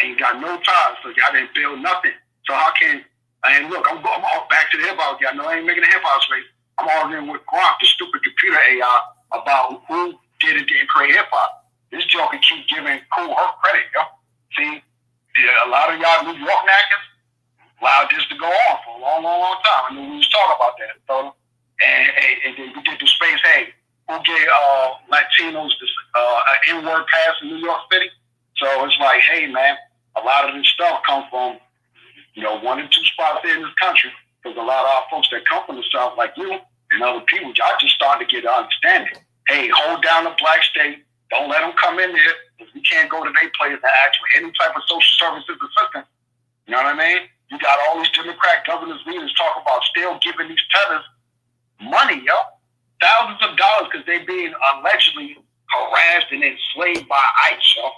Ain't got no ties, so y'all didn't build nothing. So how can, and look, I'm back to the hip hop. Y'all know I ain't making a hip hop space. I'm arguing with Gronk, the stupid computer AI, about who did it and create hip hop. This joker keep giving Cool Herc credit, yo. See, a lot of y'all New York knackers allowed this to go on for a long, long, long time. I knew we was talking about that. So, and then we did the space, hey, who gave Latinos this N-word pass in New York City? So it's like, hey, man, a lot of this stuff comes from, 1 and 2 spots there in this country, because a lot of our folks that come from the South, like you and other people, y'all just starting to get an understanding. Hey, hold down the black state. Don't let them come in there, because we can't go to their place to ask for any type of social services assistance. You know what I mean? You got all these Democrat governors, leaders talk about still giving these tethers money, yo. Thousands of dollars, because they being allegedly harassed and enslaved by ICE, yo.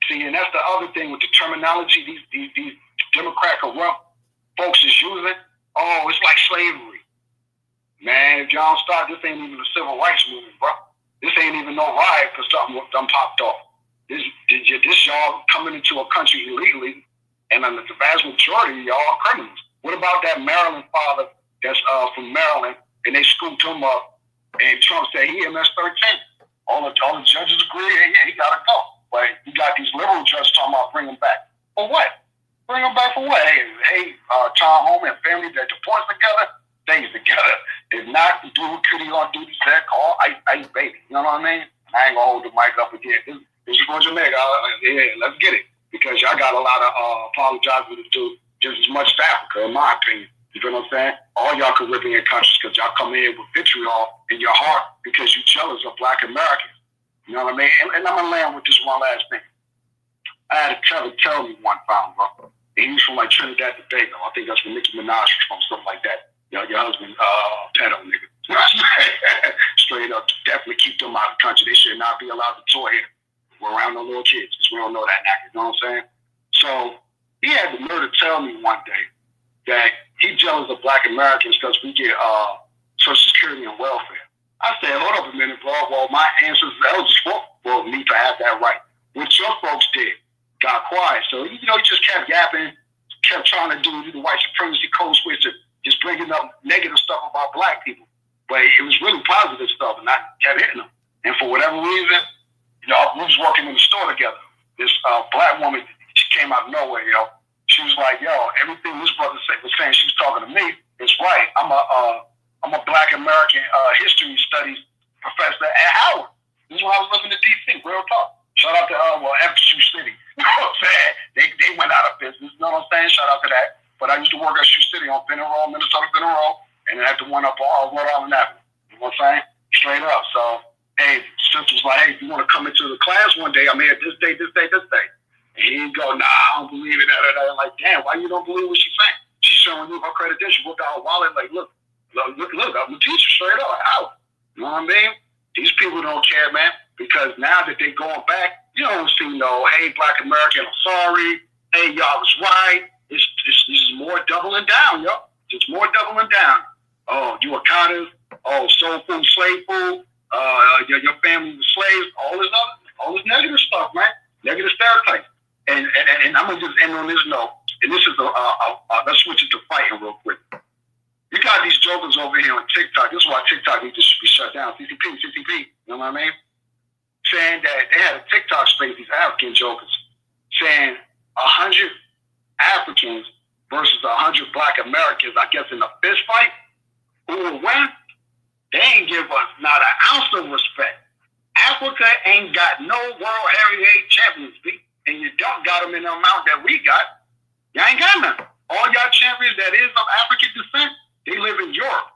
See, and that's the other thing with the terminology these Democrat corrupt folks is using. Oh, it's like slavery. Man, if y'all don't stop, this ain't even a civil rights movement, bro. This ain't even no riot because something done popped off. This y'all coming into a country illegally, and the vast majority of y'all are criminals. What about that Maryland father that's from Maryland, and they scooped him up, and Trump said he MS-13. All the judges agree, yeah, he gotta go. But you got these liberal judges talking about bring him back. For what? Bring him back for what? Hey, Tom Home and family that divorce together, stays together. If not, the dude could he on duty said, call Ice Baby. You know what I mean? I ain't gonna hold the mic up again. This is for Jamaica. Yeah, let's get it. Because y'all got a lot of apologizing to do just as much as Africa, in my opinion. You feel what I'm saying? All y'all Caribbean countries, because y'all come in with vitriol in your heart because you jealous of black Americans. You know what I mean? And I'm going to land with this one last thing. I had a teller tell me one time, bro. And he was from like Trinidad and Tobago. I think that's where Nicki Minaj was from, something like that. Your husband, pedo nigga. Straight up, definitely keep them out of the country. They should not be allowed to tour here. We're around no little kids, because we don't know that now. You know what I'm saying? So he had the nerve to tell me one day that he jealous of black Americans because we get Social Security and welfare. I said, hold up a minute, bro. Well, my ancestors elders fought for me to have that right. What your folks did, got quiet. So, he just kept yapping, kept trying to do the white supremacy code switch, just bringing up negative stuff about black people. But it was really positive stuff, and I kept hitting them. And for whatever reason, we was working in the store together. This black woman, she came out of nowhere, She was like, everything this brother was saying, she was talking to me, is right. I'm a black American history studies professor at Howard. This is when I was living in D.C., real talk. Shout out to, FSU City. You know what I'm saying? They went out of business, you know what I'm saying? Shout out to that. But I used to work at FSU City on Benton Road, Minnesota Benton Road, and I had the one up on Rhode Island Avenue. You know what I'm saying? Straight up. So, hey, sister was like, hey, if you want to come into the class one day, I'm here this day. And he'd go, nah, I don't believe it. I'm like, damn, why you don't believe what she's saying? She's showing you her accreditation. Whipped out her wallet, like, look, I'm a teacher straight up, out. You know what I mean? These people don't care, man, because now that they're going back, you don't see hey, black American, I'm sorry. Hey, y'all was right. This is more doubling down, yo. Just more doubling down. Oh, you Okadas. Oh, soul food, slave food. Your family was slaves. All this negative stuff, man. Negative stereotypes. And I'm gonna just end on this note. And this is let's switch it to fighting real quick. You got these jokers over here on TikTok. This is why TikTok needs to be shut down. CCP. You know what I mean? Saying that they had a TikTok space, these African jokers, saying 100 Africans versus 100 black Americans, I guess in a fist fight, who will win? They ain't give us not an ounce of respect. Africa ain't got no World Heavyweight Champions, and you don't got them in the amount that we got. Y'all ain't got none. All y'all champions that is of African descent, they live in Europe.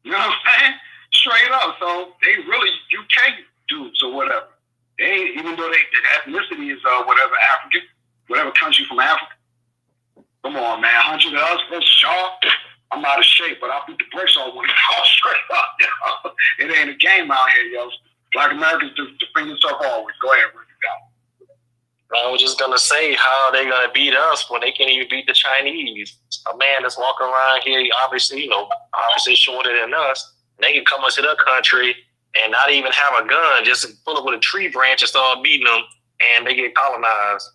You know what I'm saying? Straight up. So they really UK dudes or whatever. They ain't, even though their ethnicity is whatever African, whatever country from Africa. Come on, man. 100 of us versus y'all. I'm out of shape, but I'll beat the brakes on one of y'all straight up. Yo. It ain't a game out here, yo. Black Americans defend yourself always. Go ahead, where you go. I was just gonna say, how are they gonna beat us when they can't even beat the Chinese? A man that's walking around here, obviously shorter than us. They can come into their country and not even have a gun, just pull up with a tree branch and start beating them, and they get colonized.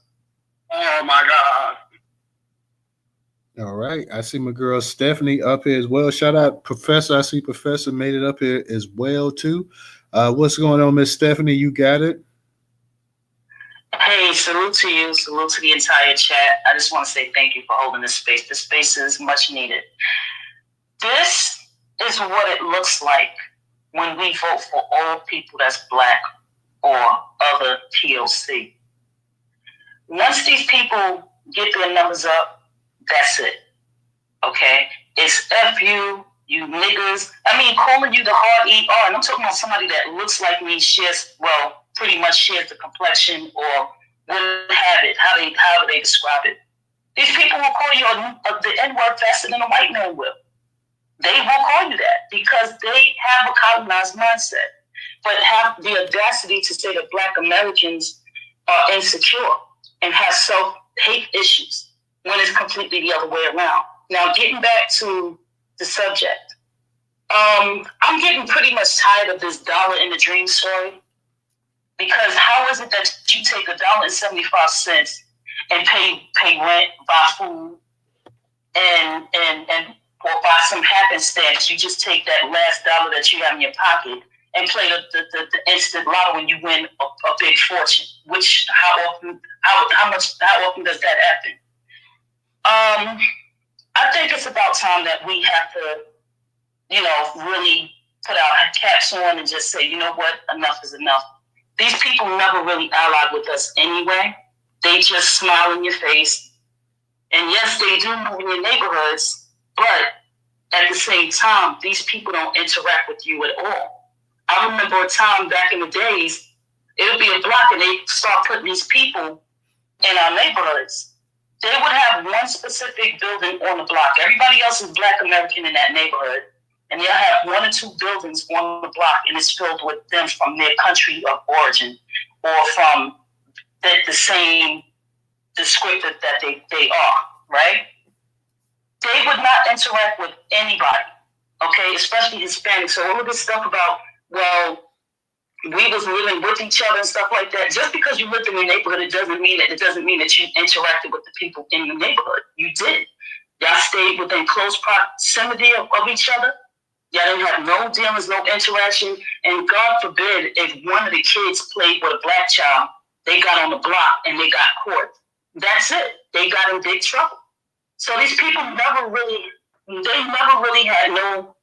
Oh my God. All right. I see my girl Stephanie up here as well. Shout out Professor. I see Professor made it up here as well too. What's going on, Miss Stephanie? You got it? Hey, salute to you. Salute to the entire chat. I just want to say thank you for holding this space. This space is much needed. This is what it looks like when we vote for all people that's Black or other POC. Once these people get their numbers up, that's it. Okay? It's F you, you niggas. I mean, calling you the hard ER, and I'm talking about somebody that looks like me, shares, well, pretty much shares the complexion or would have it, however they describe it. These people will call you the N-word faster than a white man will. They will call you that because they have a colonized mindset, but have the audacity to say that Black Americans are insecure and have self-hate issues when it's completely the other way around. Now, getting back to the subject, I'm getting pretty much tired of this dollar in the dream story, because how is it that you take $1.75 and pay rent, buy food, and or by some happenstance, you just take that last dollar that you have in your pocket and play the instant lotto and you win a big fortune? Which how often does that happen? I think it's about time that we have to, really put our caps on and just say, you know what, enough is enough. These people never really allied with us anyway. They just smile in your face. And yes, they do move in your neighborhoods, but at the same time, these people don't interact with you at all. I remember a time back in the days, it'll be a block and they start putting these people in our neighborhoods. They would have one specific building on the block. Everybody else is Black American in that neighborhood. And they'll have 1 or 2 buildings on the block, and it's filled with them from their country of origin or from the same descriptor that they are, right? They would not interact with anybody, okay, especially Hispanics. So all of this stuff about, well, we was living with each other and stuff like that. Just because you lived in your neighborhood, it doesn't mean that you interacted with the people in your neighborhood. You did. Y'all stayed within close proximity of each other. Y'all didn't have no dealings, no interaction. And God forbid if one of the kids played with a Black child, they got on the block and they got caught. That's it. They got in big trouble. So these people never really had no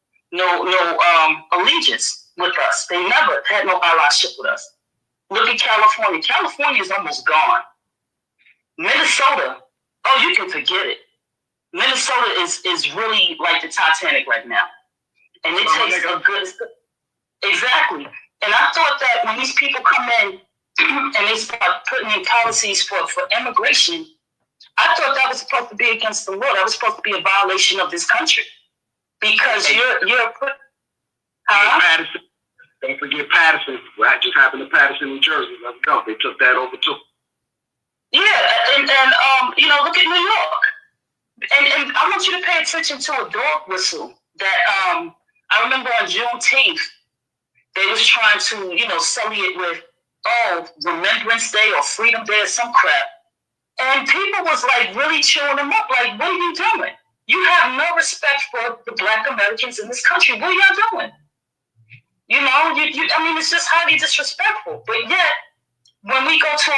allegiance with us. They never had no allyship with us. Look at California. California is almost gone. Minnesota, oh, you can forget it. Minnesota is really like the Titanic right now. And it takes a good... Exactly. And I thought that when these people come in and they start putting in policies for immigration, I thought that was supposed to be against the law. That was supposed to be a violation of this country. Because you're Patterson. Don't forget Patterson. What just happened to Patterson, New Jersey? Let's go. They took that over too. Yeah, and look at New York. And I want you to pay attention to a dog whistle that I remember on Juneteenth, they was trying to, sully it with, Remembrance Day or Freedom Day or some crap. And people was like really chewing them up, like, what are you doing? You have no respect for the Black Americans in this country. What are y'all doing? It's just highly disrespectful. But yet, when we go to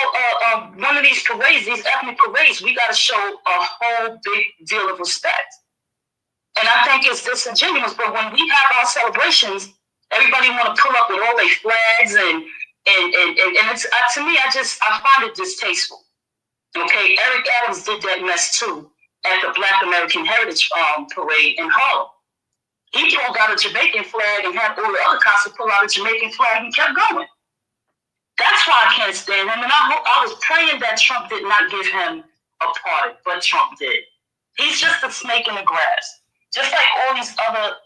one of these parades, these ethnic parades, we got to show a whole big deal of respect. And I think it's disingenuous. But when we have our celebrations, everybody want to pull up with all their flags and it's to me, I find it distasteful. Okay, Eric Adams did that mess too at the Black American Heritage Parade in Harlem. He pulled out a Jamaican flag and had all the other cops pull out a Jamaican flag and kept going. That's why I can't stand him. And I was praying that Trump did not give him a pardon, but Trump did. He's just a snake in the grass. Just like all these other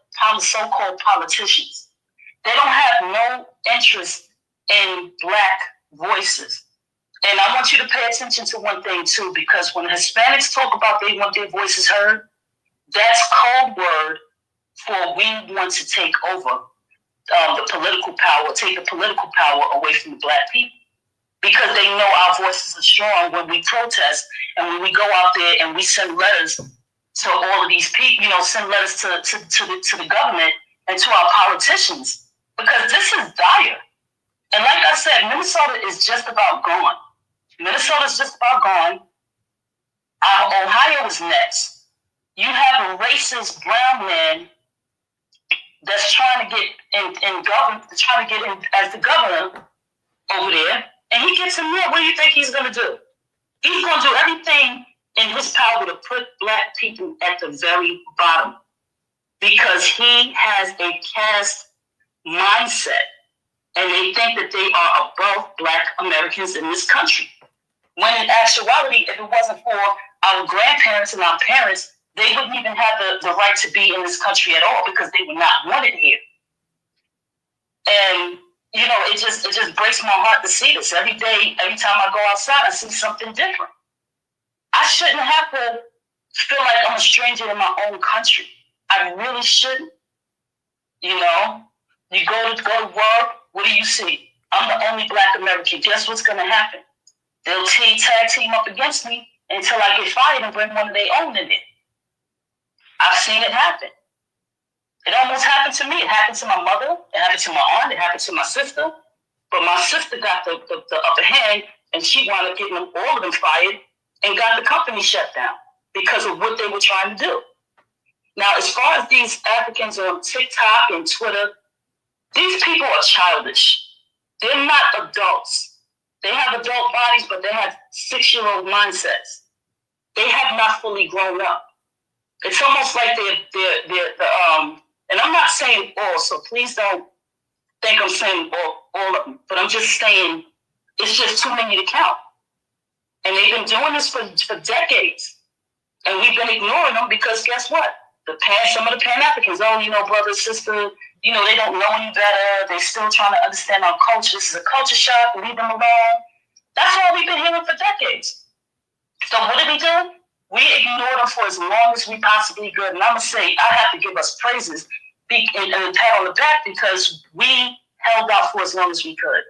so-called politicians. They don't have no interest in Black voices. And I want you to pay attention to one thing too, because when Hispanics talk about they want their voices heard, that's code word for we want to take over the political power, take the political power away from the Black people, because they know our voices are strong when we protest and when we go out there and we send letters to all of these people, send letters to the government and to our politicians, because this is dire. And like I said, Minnesota is just about gone. Minnesota is just about gone. Ohio is next. You have a racist brown man that's trying to get in as the governor over there, and he gets in there. What do you think he's going to do? He's going to do everything in his power to put Black people at the very bottom, because he has a caste mindset, and they think that they are above Black Americans in this country. When in actuality, if it wasn't for our grandparents and our parents, they wouldn't even have the right to be in this country at all, because they were not wanted here. And it just breaks my heart to see this. Every day, every time I go outside, I see something different. I shouldn't have to feel like I'm a stranger in my own country. I really shouldn't. You go to work, what do you see? I'm the only Black American. Guess what's going to happen? They'll tag team up against me until I get fired and bring one of their own in there. I've seen it happen. It almost happened to me. It happened to my mother. It happened to my aunt. It happened to my sister. But my sister got the upper hand, and she wound up getting all of them fired and got the company shut down because of what they were trying to do. Now, as far as these Africans on TikTok and Twitter, these people are childish. They're not adults. They have adult bodies, but they have 6-year-old mindsets. They have not fully grown up. It's almost like they're and I'm not saying all, so please don't think I'm saying all of them, but I'm just saying it's just too many to count. And they've been doing this for decades. And we've been ignoring them because guess what? Some of the Pan-Africans, brother, sister, they don't know any better. They're still trying to understand our culture. This is a culture shock. Leave them alone. That's all we've been hearing for decades. So what did we do? We ignored them for as long as we possibly could. And I'm going to say, I have to give us praises and a pat on the back, because we held out for as long as we could.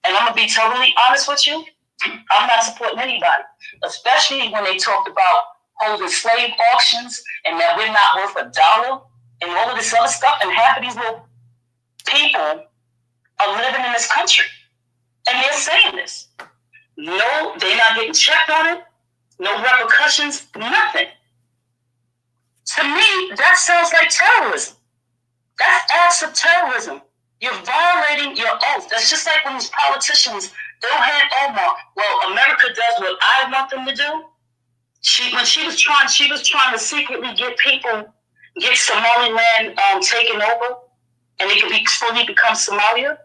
And I'm going to be totally honest with you. I'm not supporting anybody, especially when they talked about holding slave auctions and that we're not worth $1 and all of this other stuff. And half of these little people are living in this country. And they're saying this. No, they're not getting checked on it. No repercussions, nothing. To me, that sounds like terrorism. That's acts of terrorism. You're violating your oath. That's just like when these politicians, they'll hand Omar. Well, America does what I want them to do. When she was trying to secretly get Somaliland taken over, and it could fully become Somalia.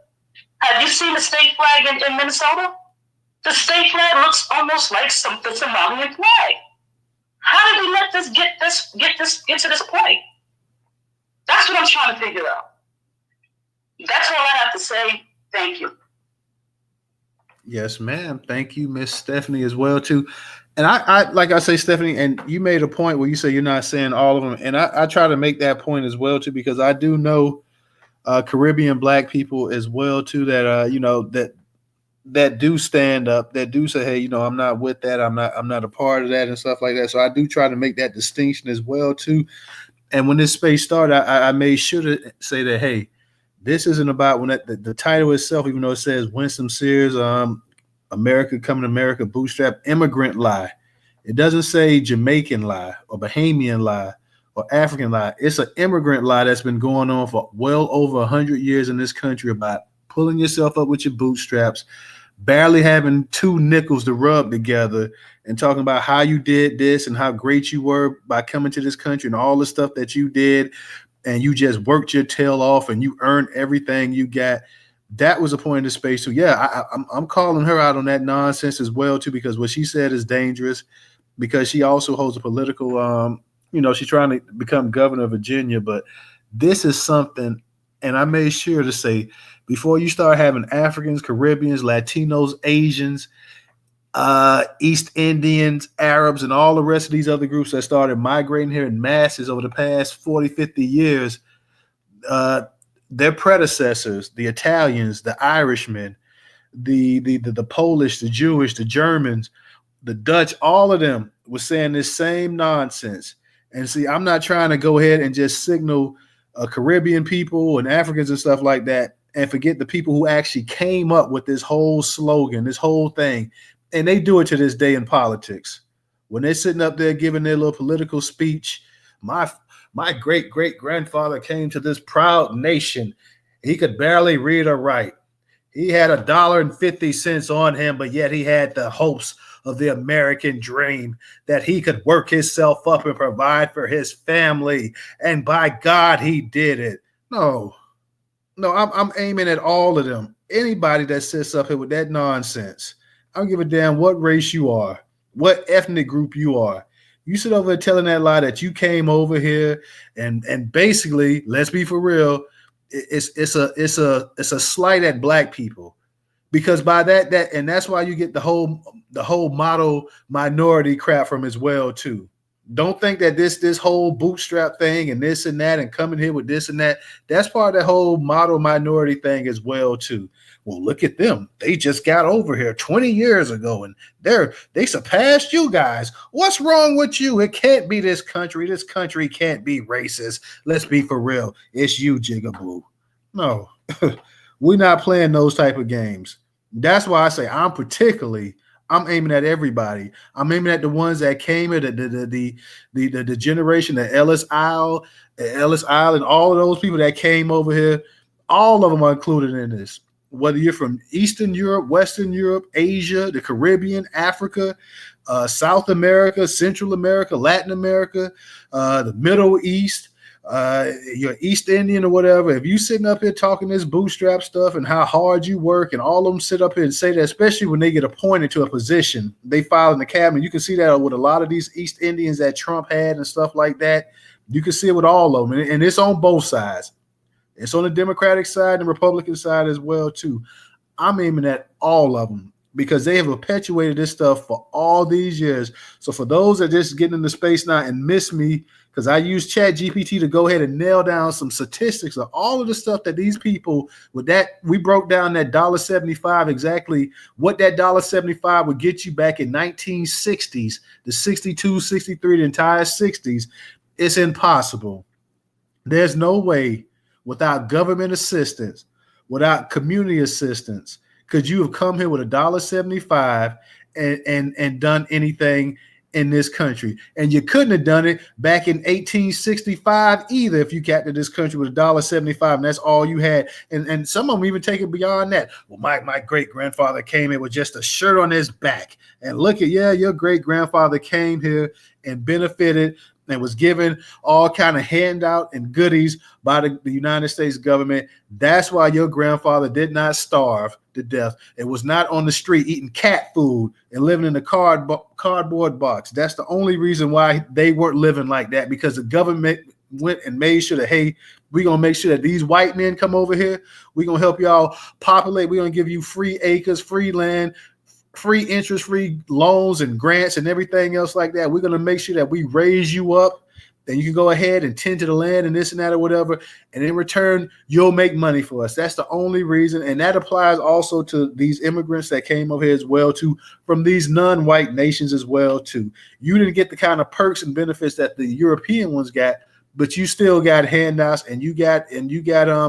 Have you seen the state flag in Minnesota? The state flag looks almost like the Somalian flag. How did we let this get to this point? That's what I'm trying to figure out. That's all I have to say. Thank you. Yes, ma'am. Thank you, Miss Stephanie, as well too. And I like I say, Stephanie, and you made a point where you say you're not saying all of them, and I try to make that point as well too, because I do know Caribbean Black people as well too that that do stand up, that do say, hey, I'm not with that, I'm not a part of that and stuff like that. So I do try to make that distinction as well too. And when this space started, I made sure to say that, hey, this isn't about when the title itself, even though it says Winsome Sears, America Coming to America, Bootstrap Immigrant Lie. It doesn't say Jamaican lie or Bahamian lie or African lie. It's an immigrant lie that's been going on for well over 100 years in this country about pulling yourself up with your bootstraps, barely having 2 nickels to rub together, and talking about how you did this and how great you were by coming to this country and all the stuff that you did, and you just worked your tail off and you earned everything you got. That was a point of space. So yeah, I'm calling her out on that nonsense as well too, because what she said is dangerous, because she also holds a political, she's trying to become governor of Virginia. But this is something, and I made sure to say, before you start having Africans, Caribbeans, Latinos, Asians, East Indians, Arabs, and all the rest of these other groups that started migrating here in masses over the past 40, 50 years, their predecessors, the Italians, the Irishmen, the Polish, the Jewish, the Germans, the Dutch, all of them were saying this same nonsense. And see, I'm not trying to go ahead and just signal Caribbean people and Africans and stuff like that and forget the people who actually came up with this whole slogan, this whole thing. And they do it to this day in politics. When they're sitting up there giving their little political speech, my great-great-grandfather came to this proud nation. He could barely read or write. He had $1.50 on him, but yet he had the hopes of the American dream that he could work himself up and provide for his family. And by God, he did it. No, I'm aiming at all of them. Anybody that sits up here with that nonsense, I don't give a damn what race you are, what ethnic group you are. You sit over there telling that lie that you came over here and basically, let's be for real, it's a slight at black people, because by that and that's why you get the whole model minority crap from as well too. Don't think that this whole bootstrap thing and this and that and coming here with this and that, that's part of the whole model minority thing as well too. Well, look at them. They just got over here 20 years ago and they surpassed you guys. What's wrong with you? It can't be this country. This country can't be racist. Let's be for real. It's you, Jigaboo. No, we're not playing those type of games. That's why I say I'm aiming at everybody. I'm aiming at the ones that came here, the generation, the Ellis Isle, and all of those people that came over here. All of them are included in this. Whether you're from Eastern Europe, Western Europe, Asia, the Caribbean, Africa, South America, Central America, Latin America, the Middle East, you're East Indian or whatever. If you sitting up here talking this bootstrap stuff and how hard you work, and all of them sit up here and say that, especially when they get appointed to a position, they file in the cabinet. You can see that with a lot of these East Indians that Trump had and stuff like that. You can see it with all of them, and it's on both sides. It's on the Democratic side and Republican side as well too. I'm aiming at all of them because they have perpetuated this stuff for all these years. So for those that just getting into space now and miss me, because I use ChatGPT to go ahead and nail down some statistics of all of the stuff that these people with that, we broke down that $1.75, exactly what that $1.75 would get you back in 1960s, the 62, 63, the entire 60s. It's impossible. There's no way without government assistance, without community assistance, could you have come here with $1.75 and done anything in this country. And you couldn't have done it back in 1865 either if you got to this country with $1.75 and that's all you had. And some of them even take it beyond that. Well, my great-grandfather came here with just a shirt on his back. And look at, your great-grandfather came here and benefited and was given all kind of handout and goodies by the United States government. That's why your grandfather did not starve to death. It was not on the street eating cat food and living in a cardboard box. That's the only reason why they weren't living like that, because the government went and made sure that, hey, we're going to make sure that these white men come over here. We're going to help y'all populate. We're going to give you free acres, free land, free interest-free loans and grants and everything else like that. We're going to make sure that we raise you up, then you can go ahead and tend to the land and this and that or whatever. And in return, you'll make money for us. That's the only reason. And that applies also to these immigrants that came over here as well too, from these non-white nations as well too. You didn't get the kind of perks and benefits that the European ones got, but you still got handouts and you got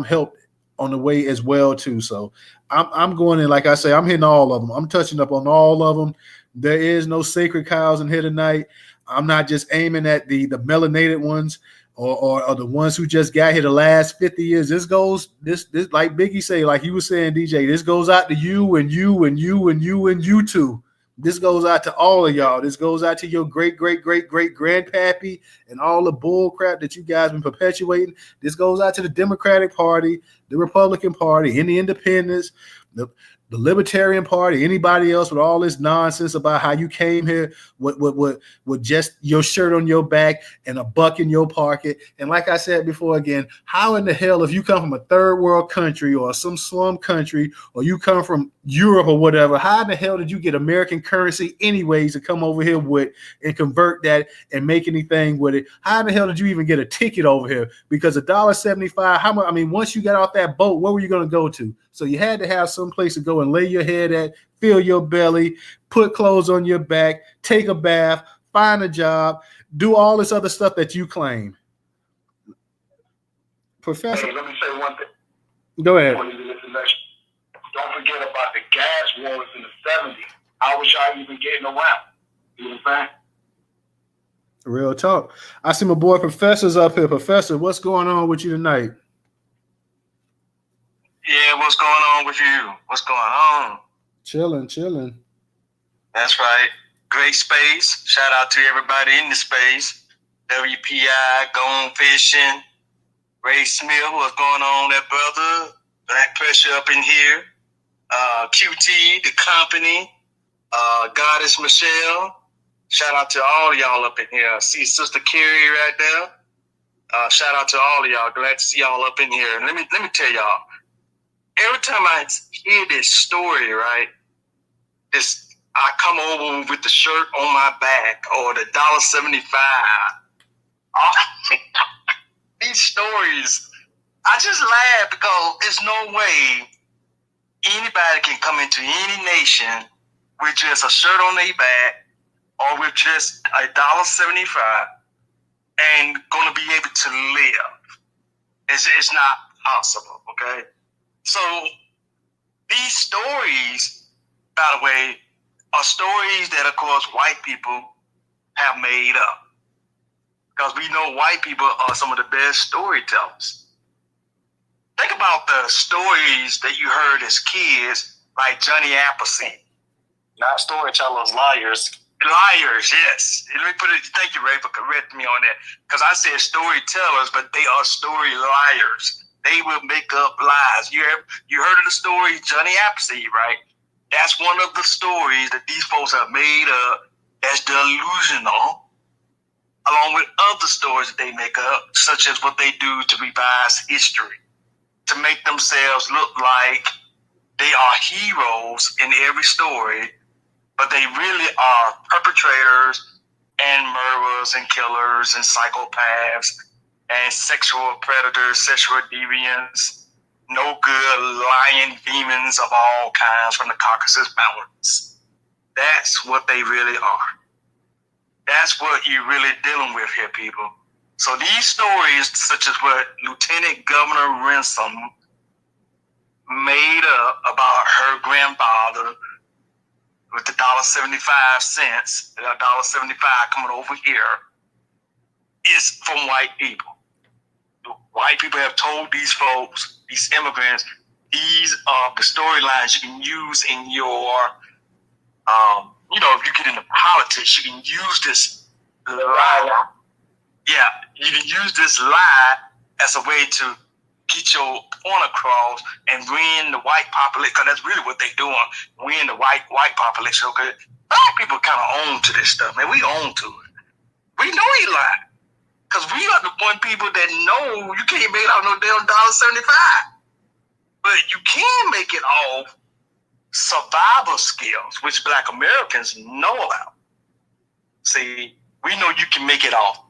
help on the way as well too. So I'm going in, like I say, I'm hitting all of them. I'm touching up on all of them. There is no sacred cows in here tonight. I'm not just aiming at the melanated ones or the ones who just got here the last 50 years. This like Biggie say, like he was saying, DJ, this goes out to you and you and you and you and you too. This goes out to all of y'all. This goes out to your great-great-great-great-grandpappy and all the bull crap that you guys been perpetuating. This goes out to the Democratic Party, the Republican Party, and the Independents, the Libertarian Party, anybody else with all this nonsense about how you came here with just your shirt on your back and a buck in your pocket. And like I said before, again, how in the hell, if you come from a third world country or some slum country, or you come from Europe or whatever. How in the hell did you get American currency anyways to come over here with and convert that and make anything with it? How in the hell did you even get a ticket over here? Because $1.75, how much? I mean, once you got off that boat, where were you going to go to? So you had to have some place to go and lay your head at, fill your belly, put clothes on your back, take a bath, find a job, do all this other stuff that you claim. Professor, hey, let me say one thing. Go ahead. Don't forget about the gas wars in the 70s. How was y'all even getting around? You know what I'm saying? Real talk. I see my boy Professor's up here. Professor, what's going on with you tonight? Yeah, what's going on with you? What's going on? Chilling. That's right. Great space. Shout out to everybody in the space. WPI, Gone Fishing, Ray Smith, what's going on there, brother? Black Pressure up in here. QT, the company. Goddess Michelle. Shout out to all of y'all up in here. I see Sister Carrie right there. Shout out to all of y'all. Glad to see y'all up in here. And let me tell y'all. Every time I hear this story, right, I come over with the shirt on my back or the $1.75. These stories, I just laugh because there's no way anybody can come into any nation with just a shirt on their back or with just $1.75 and going to be able to live. It's not possible, okay? So these stories, by the way, are stories that, of course, white people have made up. Because we know white people are some of the best storytellers. Think about the stories that you heard as kids, like Johnny Appleseed. Not storytellers, liars. Liars, yes. Let me put it. Thank you, Ray, for correcting me on that. Because I said storytellers, but they are story liars. They will make up lies. You heard of the story Johnny Appleseed, right? That's one of the stories that these folks have made up that's delusional, along with other stories that they make up, such as what they do to revise history, to make themselves look like they are heroes in every story, but they really are perpetrators and murderers and killers and psychopaths and sexual predators, sexual deviants, no good lying demons of all kinds from the Caucasus Mountains. That's what they really are. That's what you're really dealing with here, people. So these stories, such as what Lieutenant Governor Winsome made up about her grandfather with the $1.75, $1.75 coming over here, is from white people. White people have told these folks, these immigrants, these are the storylines you can use in your, if you get into politics, you can use this lie. Yeah, you can use this lie as a way to get your point across and win the white population, because that's really what they're doing, win the white population, okay? Black people kind of own to this stuff, man. We own to it. We know he lied. Because we are the one people that know you can't make it out no damn $1.75. But you can make it off survival skills, which Black Americans know about. See, we know you can make it off.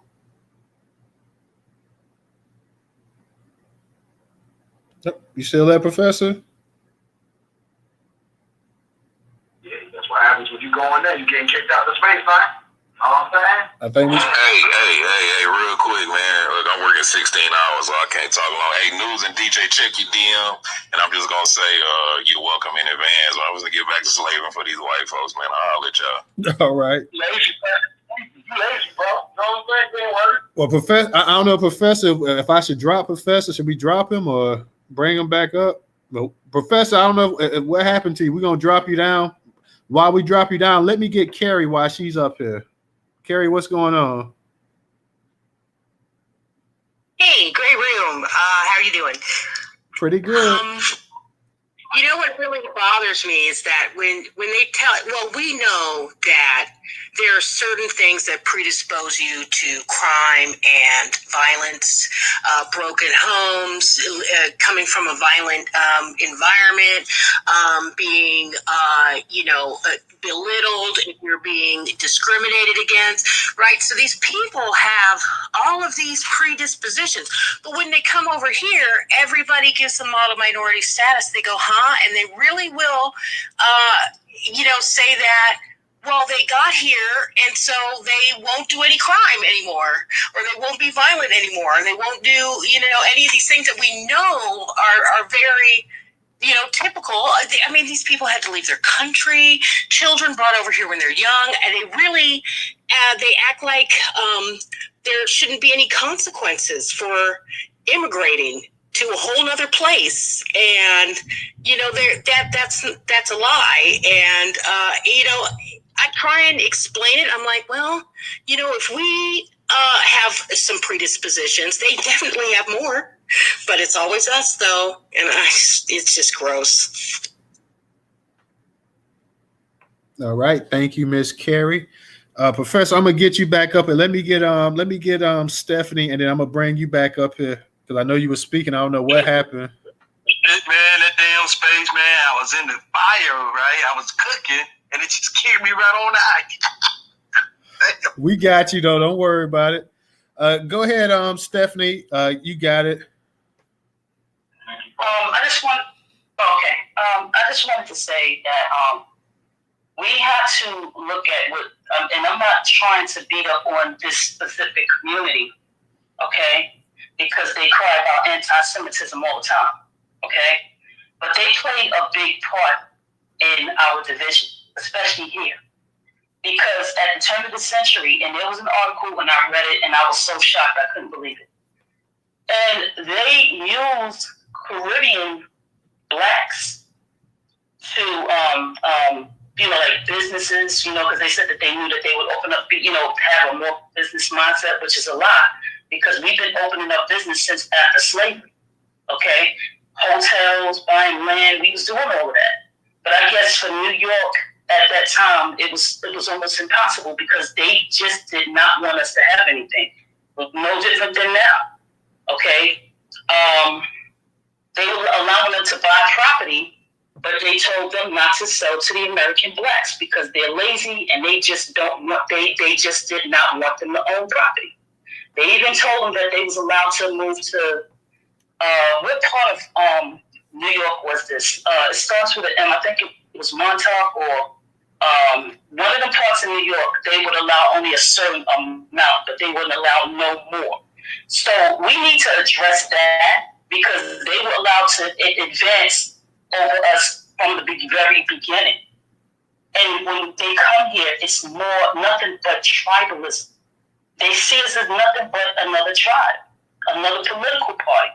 You still there, Professor? Yeah, that's what happens when you go in there. You getting kicked out of space, man. I think Hey, real quick, man. Look, I'm working 16 hours, so I can't talk long. Hey, News and DJ, check your DM, and I'm just gonna say, you're welcome in advance. I was gonna get back to slaving for these white folks, man. I'll let y'all. All right. Lazy, man. You lazy, bro. You know what I'm saying? Well, Professor, I don't know, Professor, if I should drop Professor. Should we drop him or bring him back up? Well, Professor, I don't know what happened to you. We're gonna drop you down. While we drop you down, let me get Carrie while she's up here. Carrie, what's going on? Hey, great room. How are you doing? Pretty good. You know what really bothers me is that when they tell, well, we know that there are certain things that predispose you to crime and violence, broken homes, coming from a violent environment, being, belittled, if you're being discriminated against, right? So these people have all of these predispositions. But when they come over here, everybody gives them model minority status. They go, huh? And they really will, say that, well, they got here, and so they won't do any crime anymore, or they won't be violent anymore, and they won't do, any of these things that we know are very, typical. I mean, these people had to leave their country, children brought over here when they're young, and they really, they act like there shouldn't be any consequences for immigrating to a whole nother place. And, that's a lie. And, I try and explain it. I'm like, well, if we have some predispositions, they definitely have more, but it's always us though. And it's just gross. All right. Thank you, Miss Carrie. Professor, I'm gonna get you back up, and let me get Stephanie, and then I'm gonna bring you back up here because I know you were speaking. I don't know what happened. Man, that damn space, man. I was in the fire, right? I was cooking, and it just carried me right on the We got you though. Don't worry about it. Go ahead, Stephanie. You got it. I just wanted to say that we have to look at what, and I'm not trying to beat up on this specific community, okay? Because they cry about anti-Semitism all the time, okay? But they played a big part in our division, especially here. Because at the turn of the century, and there was an article when I read it, and I was so shocked I couldn't believe it. And they used Caribbean blacks to, like businesses, because they said that they knew that they would open up, have a more business mindset, which is a lie, because we've been opening up business since after slavery, okay? Hotels, buying land, we was doing all of that. But I guess for New York at that time, it was almost impossible because they just did not want us to have anything. No different than now, okay? They were allowing them to buy property, but they told them not to sell to the American blacks because they're lazy and they just don't want, they just did not want them to own property. They even told them that they was allowed to move to, what part of New York was this? It starts with an M. I think it was Montauk or one of the parts in New York, they would allow only a certain amount, but they wouldn't allow no more. So we need to address that because they were allowed to advance over us from the very beginning. And when they come here, it's nothing but tribalism. They see us as nothing but another tribe, another political party.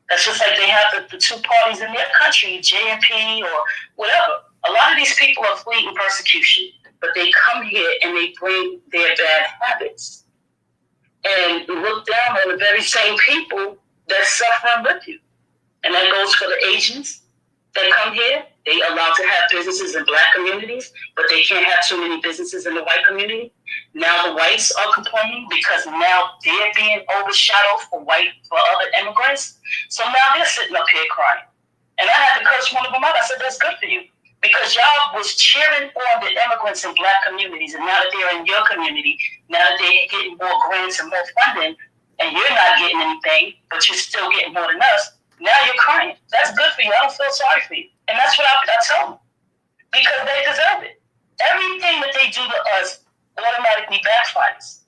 That's just like they have the two parties in their country, JNP or whatever. A lot of these people are fleeing persecution, but they come here and they bring their bad habits and look down on the very same people that's suffering with you. And that goes for the Asians that come here. They allowed to have businesses in black communities, but they can't have too many businesses in the white community. Now the whites are complaining because now they're being overshadowed for other immigrants. So now they're sitting up here crying. And I had to curse one of them out. I said, that's good for you. Because y'all was cheering on the immigrants in black communities, and now that they're in your community, now that they're getting more grants and more funding, and you're not getting anything, but you're still getting more than us, now you're crying. That's good for you. I don't feel sorry for you. And that's what I tell them. Because they deserve it. Everything that they do to us automatically backfires.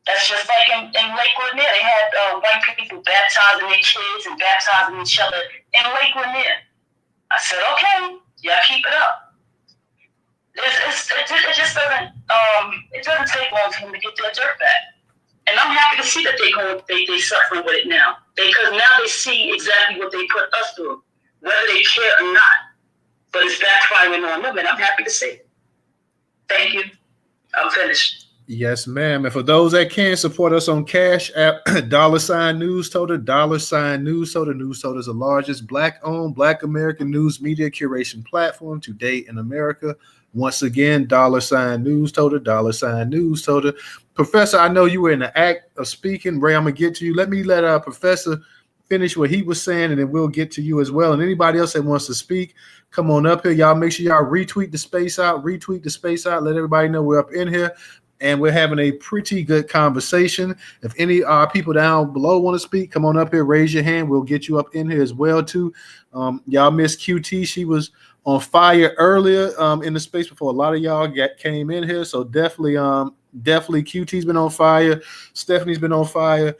That's just like in Lake Lanier. They had white people baptizing their kids and baptizing each other in Lake Lanier. I said, okay, y'all keep it up. It just doesn't take long for them to get their dirt back. And I'm happy to see that they suffering with it now. Because now they see exactly what they put us through, whether they care or not. But it's backfiring on them, and I'm happy to see it. Thank you. I'm finished. Yes, ma'am. And for those that can support us on Cash App, $ News Total, $ News Total. News Total is the largest Black-owned, Black American news media curation platform to date in America. Once again, $News Toter, News Toter. Professor, I know you were in the act of speaking. Ray, I'm going to get to you. Let me let Professor finish what he was saying, and then we'll get to you as well. And anybody else that wants to speak, come on up here. Y'all make sure y'all retweet the space out. Let everybody know we're up in here. And we're having a pretty good conversation. If any people down below want to speak, come on up here, raise your hand. We'll get you up in here as well, too. Y'all missed QT. She was on fire earlier in the space before a lot of y'all came in here. So definitely QT's been on fire. Stephanie's been on fire.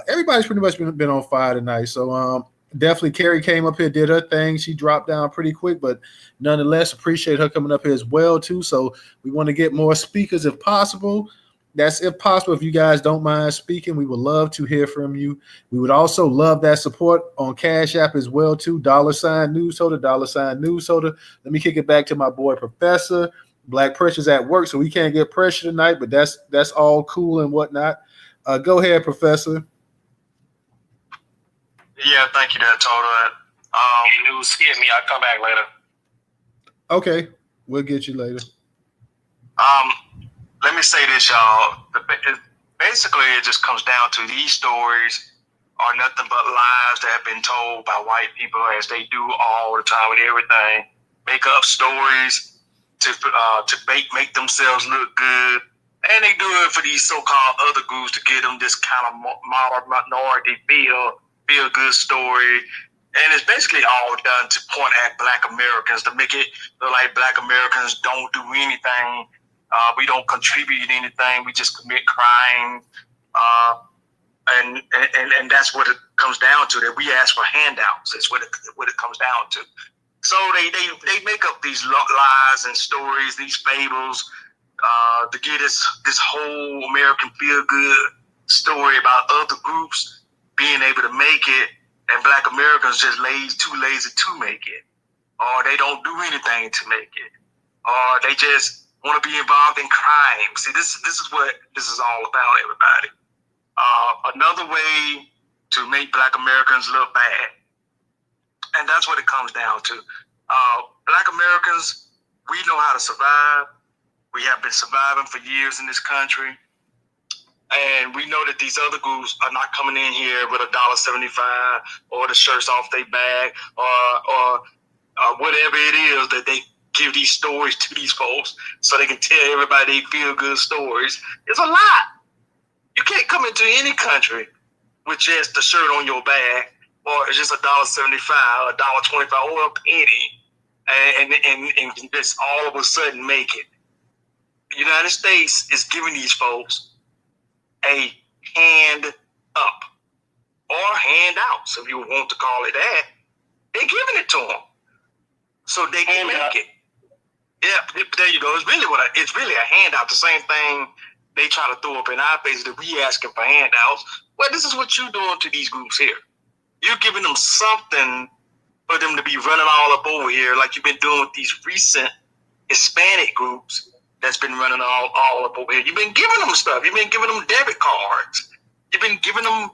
Everybody's pretty much been on fire tonight. So definitely Carrie came up here, did her thing. She dropped down pretty quick, but nonetheless, appreciate her coming up here as well, too. So we want to get more speakers if possible. That's if possible. If you guys don't mind speaking, we would love to hear from you. We would also love that support on Cash App as well, too. $News Toter, News Toter. Let me kick it back to my boy, Professor. Black Pressure's at work, so we can't get pressure tonight, but that's all cool and whatnot. Go ahead, Professor. Yeah, thank you, there, Toter. News scared me. I'll come back later. Okay, we'll get you later. Let me say this, y'all. Basically, it just comes down to these stories are nothing but lies that have been told by white people, as they do all the time with everything. Make up stories to make themselves look good, and they do it for these so-called other groups to give them this kind of minority feel good story. And it's basically all done to point at Black Americans, to make it look like Black Americans don't do anything. We don't contribute anything. We just commit crime. And that's what it comes down to, that we ask for handouts. That's what it comes down to. So they make up these lies and stories, these fables, to get this whole American feel-good story about other groups being able to make it, and Black Americans just too lazy to make it, or they don't do anything to make it, or they just want to be involved in crime. See, this is what this is all about, everybody. Another way to make Black Americans look bad, and that's what it comes down to. Black Americans, we know how to survive. We have been surviving for years in this country. And we know that these other groups are not coming in here with $1.75 or the shirts off their back or whatever it is that they give these stories to these folks so they can tell everybody they feel good stories. It's a lot. You can't come into any country with just the shirt on your back, or it's just $1.75, $1.25, or a penny, and just all of a sudden make it. The United States is giving these folks a hand up or handouts, if you want to call it that. They're giving it to them so they can make it. Yeah, there you go. It's really a handout. The same thing they try to throw up in our faces, that we asking for handouts. Well, this is what you're doing to these groups here. You're giving them something for them to be running all up over here, like you've been doing with these recent Hispanic groups that's been running all up over here. You've been giving them stuff. You've been giving them debit cards. You've been giving them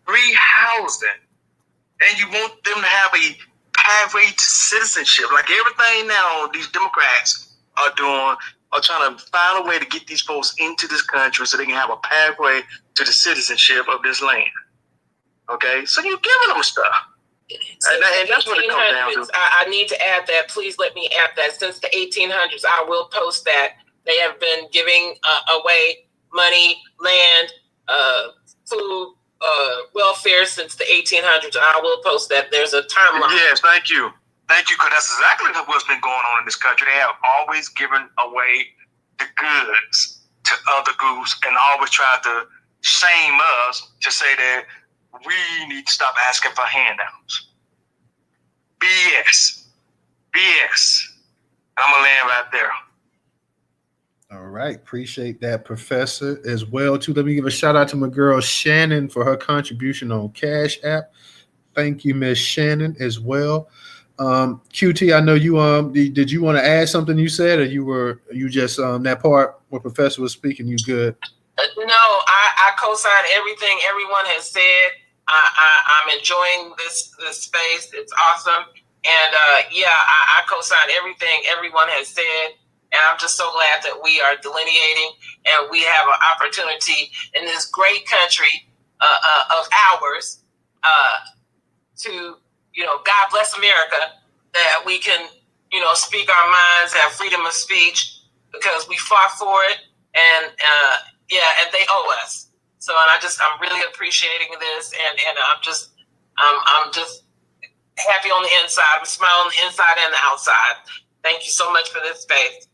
free housing. And you want them to have a pathway to citizenship. Like everything now these Democrats are doing, are trying to find a way to get these folks into this country so they can have a pathway to the citizenship of this land. Okay? So you're giving them stuff. And that's what it comes down to. I need to add that. Please let me add that. Since the 1800s, I will post that. They have been giving away money, land, food, welfare since the 1800s. I will post that. There's a timeline. Yes, thank you. Thank you, because that's exactly what's been going on in this country. They have always given away the goods to other groups and always tried to shame us to say that we need to stop asking for handouts. BS. I'm going to land right there. All right. Appreciate that, Professor, as well, too. Let me give a shout out to my girl Shannon for her contribution on Cash App. Thank you, Miss Shannon, as well. QT, I know you did you want to add something you said, or you just that part where Professor was speaking, you good? No, I co-sign everything everyone has said. I'm enjoying this space. It's awesome. And I co-sign everything everyone has said. And I'm just so glad that we are delineating and we have an opportunity in this great country of ours to, God bless America, that we can, speak our minds, have freedom of speech, because we fought for it, and and they owe us. So, and I'm really appreciating this, and I'm just happy on the inside. I'm smiling on the inside and the outside. Thank you so much for this space.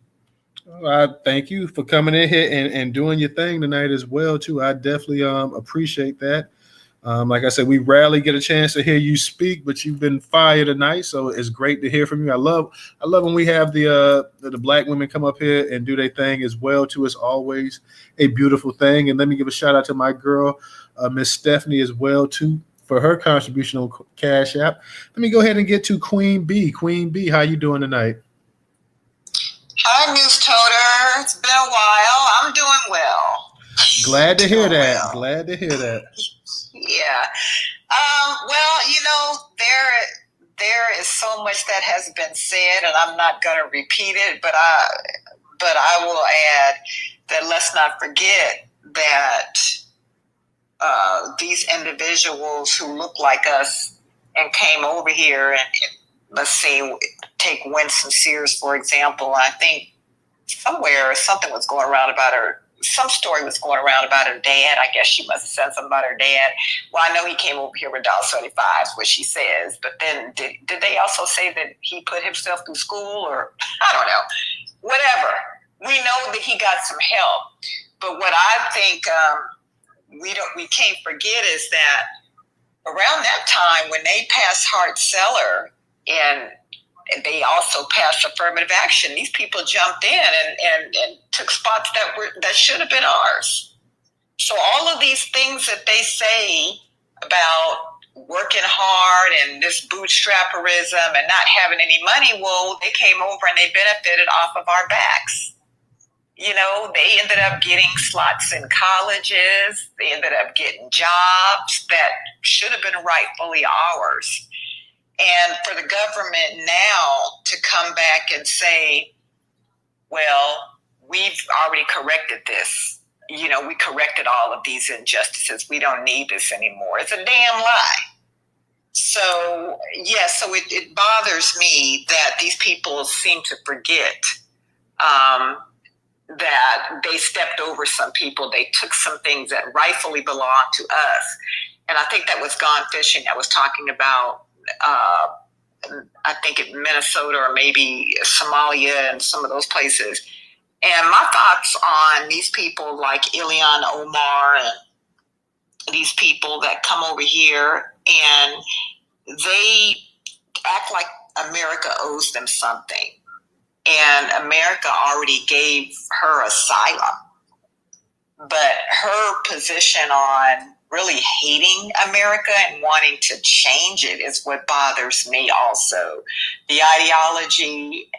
Thank you for coming in here and doing your thing tonight as well too. I definitely appreciate that. Like I said, we rarely get a chance to hear you speak, but you've been fire tonight, so it's great to hear from you. I love when we have the Black women come up here and do their thing as well too. It's always a beautiful thing. And let me give a shout out to my girl, Miss Stephanie, as well too, for her contribution on Cash App. Let me go ahead and get to Queen B. Queen B, how you doing tonight? Hi, News Toter. It's been a while. I'm doing well. Glad to hear that. Well. Glad to hear that. Yeah. Well, there is so much that has been said, and I'm not going to repeat it, but I will add that let's not forget that these individuals who look like us and came over here, and let's see, take Winsome Sears, for example. I think somewhere something was going around about her. Some story was going around about her dad. I guess she must have said something about her dad. Well, I know he came over here with $1.75, is what she says. But then did they also say that he put himself through school, or I don't know. Whatever. We know that he got some help. But what I think we can't forget is that around that time when they passed Hart-Celler and they also passed affirmative action, these people jumped in and took spots that should have been ours. So all of these things that they say about working hard and this bootstrapperism and not having any money, well, they came over and they benefited off of our backs. They ended up getting slots in colleges. They ended up getting jobs that should have been rightfully ours. And for the government now to come back and say, well, we've already corrected this. We corrected all of these injustices. We don't need this anymore. It's a damn lie. So, so it bothers me that these people seem to forget that they stepped over some people. They took some things that rightfully belong to us. And I think that was Gone Fishing that was talking about I think in Minnesota or maybe Somalia and some of those places. And my thoughts on these people like Ilhan Omar and these people that come over here and they act like America owes them something. And America already gave her asylum. But her position on really hating America and wanting to change it is what bothers me also. The ideology,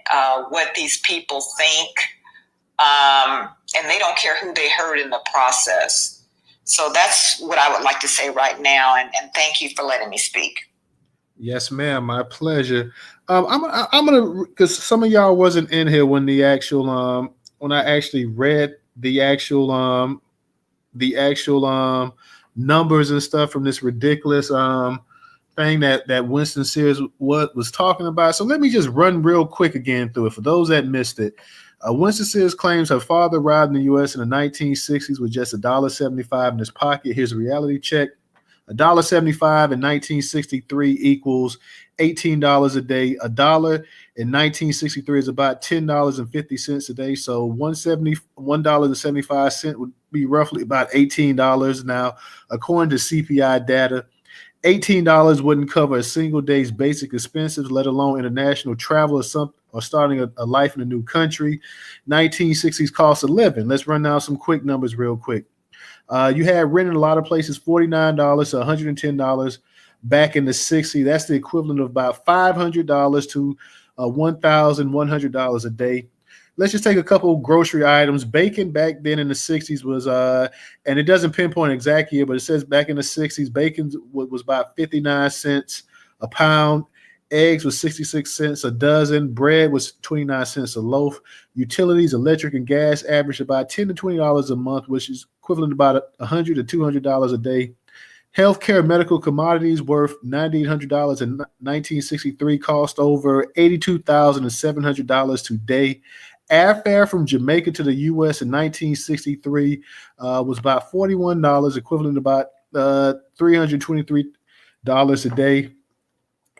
what these people think, and they don't care who they hurt in the process. So that's what I would like to say right now, and thank you for letting me speak. Yes, ma'am. My pleasure. I'm gonna, because some of y'all wasn't in here when the actual when I actually read the actual numbers and stuff from this ridiculous thing that Winsome Sears was talking about. So let me just run real quick again through it for those that missed it. Winsome Sears claims her father arrived in the U.S. in the 1960s with just $1.75 in his pocket. Here's a reality check. $1.75 in 1963 equals $18 a day. $1 in 1963 is about $10.50 a day. So $1.75 would be roughly about $18 now, according to CPI data. $18 wouldn't cover a single day's basic expenses, let alone international travel or starting a life in a new country. 1960s cost of living. Let's run down some quick numbers real quick. You had rent in a lot of places, $49 to $110 back in the 60s. That's the equivalent of about $500 to $1,100 a day. Let's just take a couple grocery items. Bacon back then in the 60s was, and it doesn't pinpoint exact year, but it says back in the 60s, bacon was about 59 cents a pound. Eggs was 66 cents a dozen. Bread was 29 cents a loaf. Utilities, electric and gas averaged about $10 to $20 a month, which is equivalent to about $100 to $200 a day. Healthcare medical commodities worth $9,800 in 1963 cost over $82,700 today. Airfare from Jamaica to the U.S. in 1963 was about $41, equivalent to about $323 a day.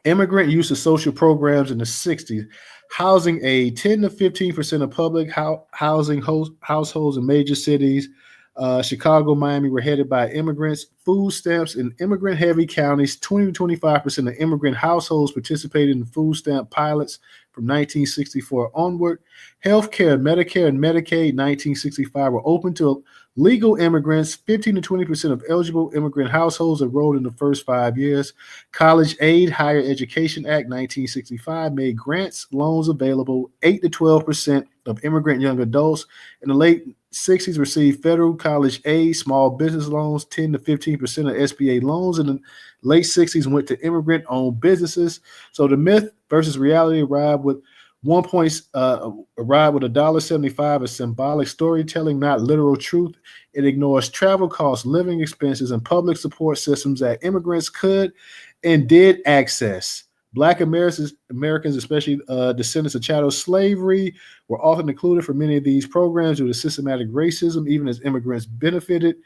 Immigrant use of social programs in the 60s. Housing aid, 10 to 15% of public housing households in major cities. Chicago, Miami were headed by immigrants. Food stamps in immigrant-heavy counties, 20 to 25% of immigrant households participated in food stamp pilots from 1964 onward. Healthcare, Medicare, and Medicaid, 1965 were open to legal immigrants. 15 to 20% of eligible immigrant households enrolled in the first 5 years. College Aid, Higher Education Act, 1965 made grants, loans available. 8 to 12% of immigrant young adults in the late 60s received federal college aid. Small business loans, 10 to 15% of SBA loans in the late 60s went to immigrant-owned businesses. So the myth versus reality arrived with $1.75 as symbolic storytelling, not literal truth. It ignores travel costs, living expenses, and public support systems that immigrants could and did access. Black Americans, especially descendants of chattel slavery, were often included for many of these programs due to systematic racism, even as immigrants benefited.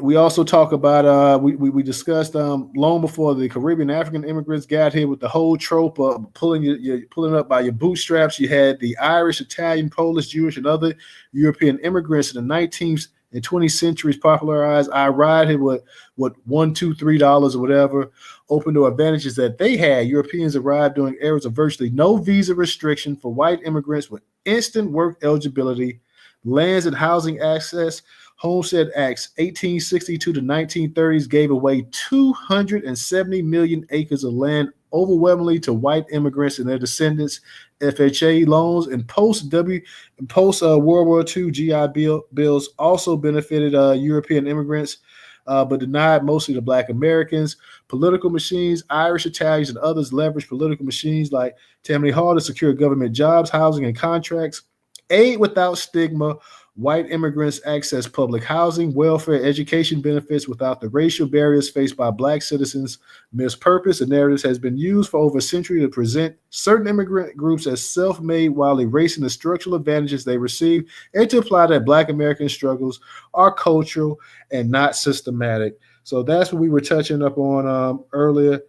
We also talk about, we discussed long before the Caribbean African immigrants got here with the whole trope of pulling up by your bootstraps. You had the Irish, Italian, Polish, Jewish, and other European immigrants in the 19th and 20th centuries popularized I ride here with $1, $2, $3 or whatever, open to advantages that they had. Europeans arrived during eras of virtually no visa restriction for white immigrants with instant work eligibility, lands and housing access. Homestead Acts 1862 to 1930s gave away 270 million acres of land overwhelmingly to white immigrants and their descendants. FHA loans and post World War II GI bills also benefited European immigrants, but denied mostly the Black Americans. Political machines, Irish, Italians, and others leveraged political machines like Tammany Hall to secure government jobs, housing, and contracts. Aid without stigma. White immigrants access public housing, welfare, education benefits without the racial barriers faced by Black citizens. Mispurpose and narratives has been used for over a century to present certain immigrant groups as self-made while erasing the structural advantages they receive, and to imply that Black American struggles are cultural and not systematic. So that's what we were touching up on earlier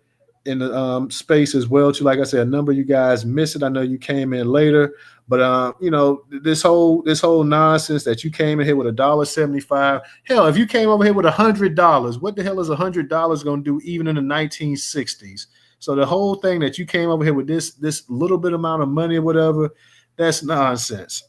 in the space as well. Too, like I said, a number of you guys missed it. I know you came in later. But this whole nonsense that you came in here with $1.75. Hell, if you came over here with $100, what the hell is $100 going to do even in the 1960s? So the whole thing that you came over here with this little bit amount of money or whatever, that's nonsense.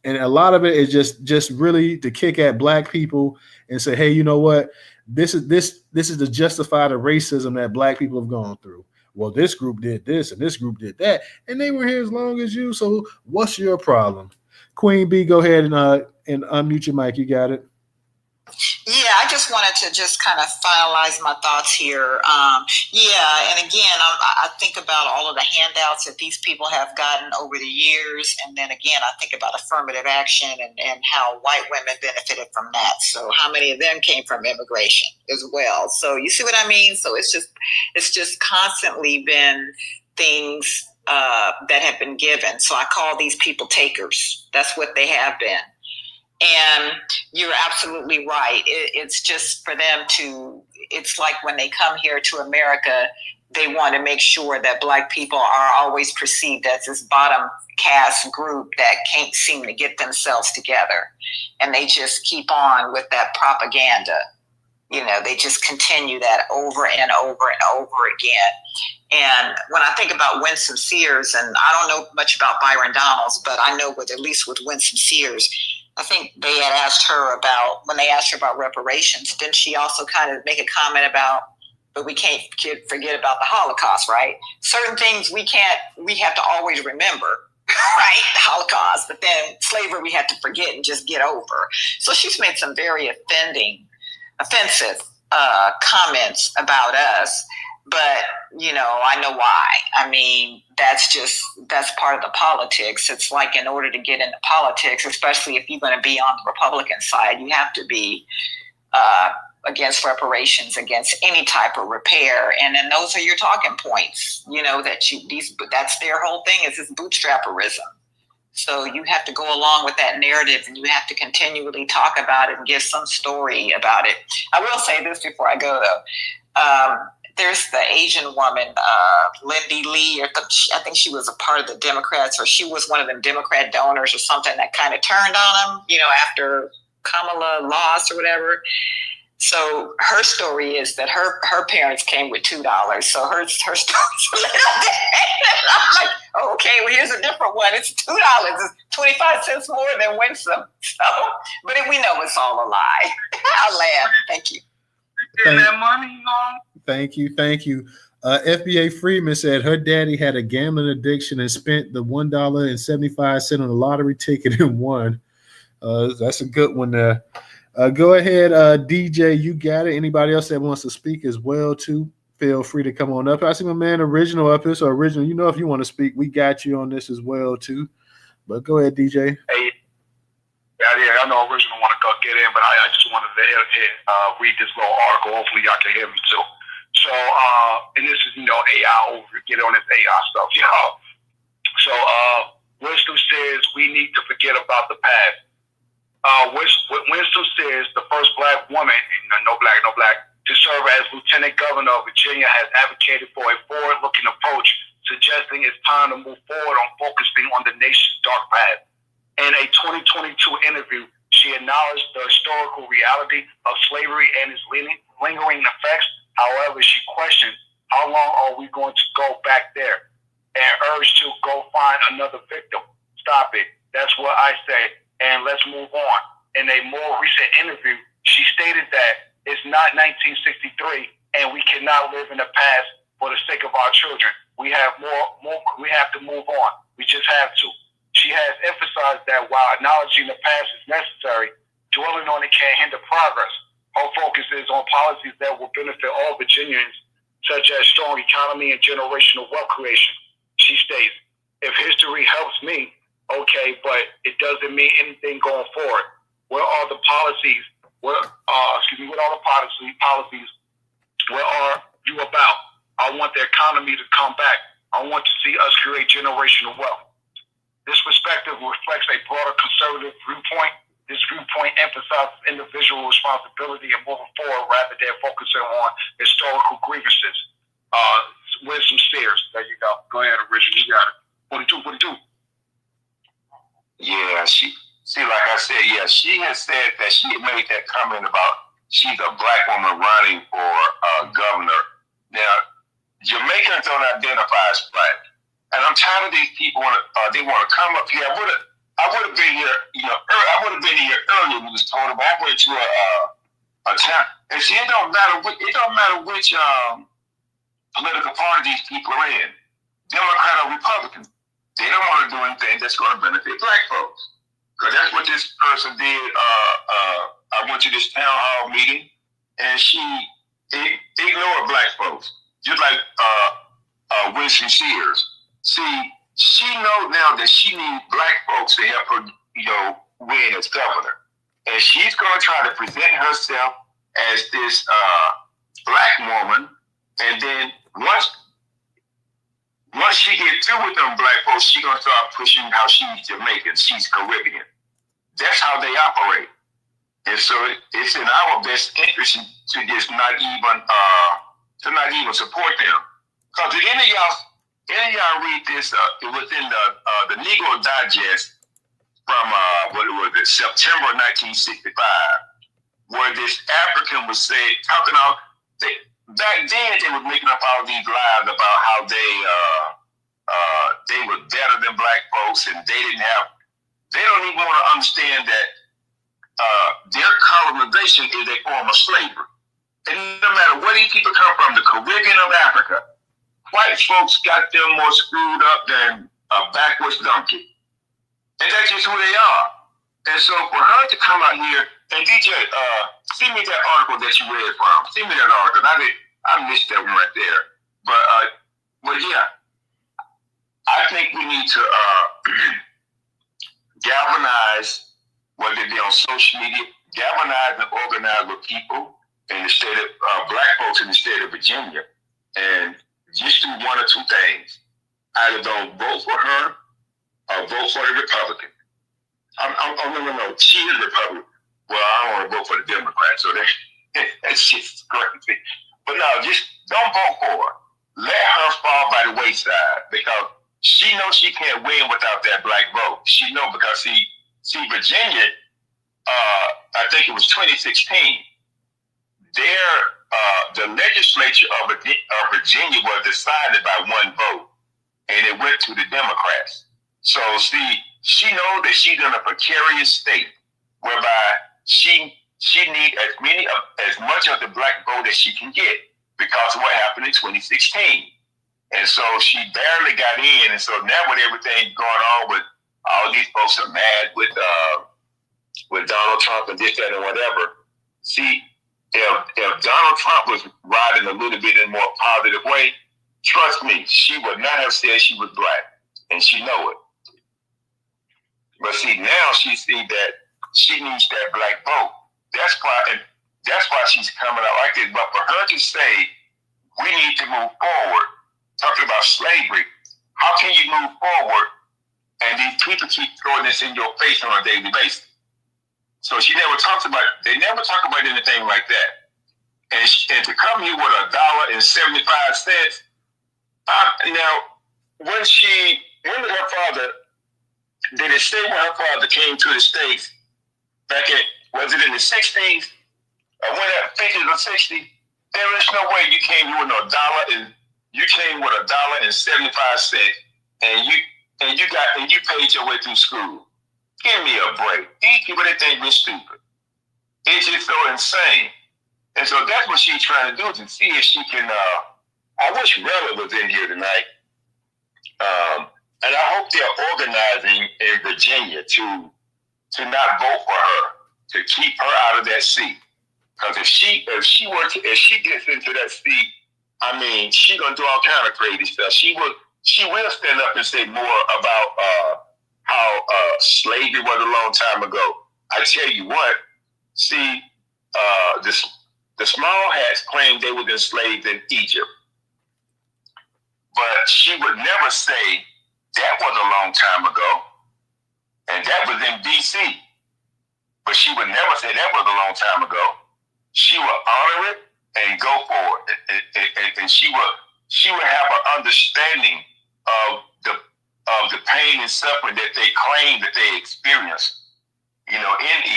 And a lot of it is just really to kick at Black people and say, hey, you know what? This is to justify the racism that Black people have gone through. Well, this group did this and this group did that, and they were here as long as you. So what's your problem? Queen B, go ahead and unmute your mic. You got it. Yeah, I just wanted to just kind of finalize my thoughts here. And again, I think about all of the handouts that these people have gotten over the years. And then again, I think about affirmative action and how white women benefited from that. So how many of them came from immigration as well? So you see what I mean? So it's just constantly been things that have been given. So I call these people takers. That's what they have been. And you're absolutely right. It's just for them it's like when they come here to America, they want to make sure that Black people are always perceived as this bottom caste group that can't seem to get themselves together. And they just keep on with that propaganda. They just continue that over and over and over again. And when I think about Winsome Sears, and I don't know much about Byron Donalds, but I know at least with Winsome Sears, I think they had asked her when they asked her about reparations, didn't she also kind of make a comment about, but we can't forget about the Holocaust, right? Certain things we have to always remember, right? The Holocaust, but then slavery we have to forget and just get over. So she's made some very offensive comments about us. But, you know, I know why. I mean, that's part of the politics. It's like in order to get into politics, especially if you're going to be on the Republican side, you have to be against reparations, against any type of repair. And then those are your talking points, you know, that's their whole thing is this bootstrapperism. So you have to go along with that narrative and you have to continually talk about it and give some story about it. I will say this before I go, though. There's the Asian woman, Lindy Lee, I think she was a part of the Democrats, or she was one of them Democrat donors or something that kind of turned on them, you know, after Kamala lost or whatever. So her story is that her parents came with $2. So her story's a little bit. I'm like, oh, okay, well, here's a different one. It's $2. It's 25 cents more than Winsome. So, but we know it's all a lie. I'll laugh. Thank you. That money, Thank you. FBA Freeman said her daddy had a gambling addiction and spent the $1.75 on a lottery ticket and won. That's a good one there. Go ahead, DJ. You got it. Anybody else that wants to speak as well, too, feel free to come on up. I see my man Original up here. So Original, you know, if you want to speak, we got you on this as well, too. But go ahead, DJ. Hey. Yeah, I know Original want to go get in, but I just wanted to read this little article. Hopefully y'all can hear me too. So, and this is, you know, AI over. Get on this AI stuff, y'all. So, Winsome says we need to forget about the past. Winsome Sears, the first black woman, no black, to serve as Lieutenant Governor of Virginia, has advocated for a forward-looking approach, suggesting it's time to move forward on focusing on the nation's dark past. In a 2022 interview, she acknowledged the historical reality of slavery and its lingering effects. However, she questioned how long are we going to go back there and urged to go find another victim. Stop it. That's what I say. And let's move on. In a more recent interview, she stated that it's not 1963 and we cannot live in the past for the sake of our children. We have we have to move on. We just have to. She has emphasized that while acknowledging the past is necessary, dwelling on it can't hinder progress. Her focus is on policies that will benefit all Virginians, such as strong economy and generational wealth creation. She states, if history helps me, okay, but it doesn't mean anything going forward. Where are the policies? What are the policies? What are you about? I want the economy to come back. I want to see us create generational wealth. This perspective reflects a broader conservative viewpoint. This viewpoint emphasizes individual responsibility and moving forward rather than focusing on historical grievances. Winsome Sears, there you go. Go ahead, Original, you got it. 42. Yeah, she like I said, yeah, she has said that she had made that comment about she's a black woman running for governor. Now, Jamaicans don't identify as black. And I'm tired of these people. They want to come up here. I would have been here. You know, I would have been here earlier when it was told. But I went to a town. And see, it don't matter which political party these people are in, Democrat or Republican. They don't want to do anything that's going to benefit black folks. Because that's what this person did. I went to this town hall meeting, and she ignored black folks, just like Winsome Sears. See, she knows now that she needs black folks to help her, you know, win as governor. And she's going to try to present herself as this black woman. And then once she gets through with them black folks, she's going to start pushing how she's Jamaican, she's Caribbean. That's how they operate. And so it's in our best interest to just not even support them. Because if any of y'all read this within the Negro Digest from September 1965, where this African was talking about back then they were making up all these lies about how they were better than black folks and they don't even want to understand that their colonization is a form of slavery. And no matter where these people come from, the Caribbean of Africa, white folks got them more screwed up than a backwards donkey. And that's just who they are. And so for her to come out here, and DJ, send me that article that you read from. Send me that article. I missed that one right there. But yeah, I think we need to galvanize, whether it be on social media, galvanize and organize with people in the state of black folks in the state of Virginia, and just do one or two things: either don't vote for her or vote for the Republican. No. She is Republican. Well, I don't want to vote for the Democrats, so that's just crazy. But no, just don't vote for her. Let her fall by the wayside, because she knows she can't win without that black vote. She knows, because see Virginia, I think it was 2016. The legislature of Virginia was decided by one vote, and it went to the Democrats. So see, she knows that she's in a precarious state, whereby she needs as much of the black vote as she can get, because of what happened in 2016. And so she barely got in. And so now with everything going on, with all these folks are mad with Donald Trump and this, that, and whatever. See, if Donald Trump was riding a little bit in a more positive way, trust me, she would not have said she was black, and she know it. But see, now she see that she needs that black vote. That's why she's coming out like this. But for her to say we need to move forward, talking about slavery, how can you move forward and these people keep throwing this in your face on a daily basis? So they never talk about anything like that. And to come here with $1.75. Now, when her father, did it say when her father came to the States back was it in the 60s? Or when at 50s or 60s? There is no way you came here with you came with $1.75 and you paid your way through school. Give me a break. These people, they think we're stupid. It's just so insane. And so that's what she's trying to do, to see if she can I wish Rella was in here tonight. And I hope they're organizing in Virginia to not vote for her, to keep her out of that seat. Because if she gets into that seat, I mean, she's gonna do all kind of crazy stuff. She will stand up and say more about how slavery was a long time ago. I tell you what, see, the small hats claimed they were enslaved in Egypt, but she would never say that was a long time ago, and that was in D.C. But she would never say that was a long time ago. She would honor it and go for it, and she would have an understanding of the pain and suffering that they claim that they experienced, in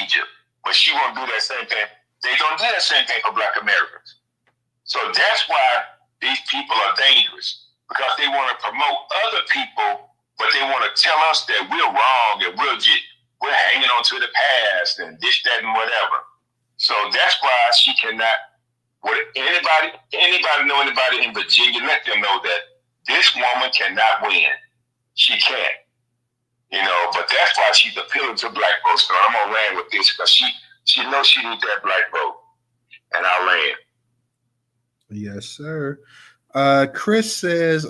Egypt. But she won't do that same thing. They don't do that same thing for Black Americans. So that's why these people are dangerous, because they want to promote other people, but they want to tell us that we're wrong and we're hanging on to the past and this, that, and whatever. So that's why she cannot. Anybody know anybody in Virginia, let them know that this woman cannot win. She can't. But that's why she's appealing to black folks. So I'm gonna land with this, because she knows she needs that black vote. And I'll land. Yes, sir. Chris says,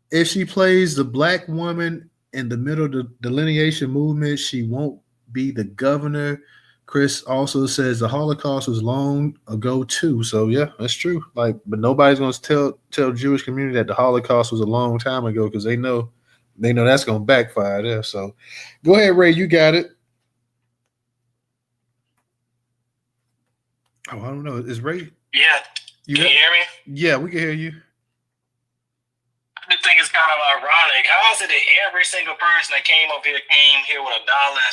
if she plays the black woman in the middle of the delineation movement, she won't be the governor. Chris also says the Holocaust was long ago too. So yeah, that's true. But nobody's gonna tell the Jewish community that the Holocaust was a long time ago, because they know that's gonna backfire there. So go ahead, Ray, you got it. Oh, I don't know. Is Ray? Yeah. Can you hear me? Yeah, we can hear you. I think it's kind of ironic. How is it that every single person that came here with $1.75?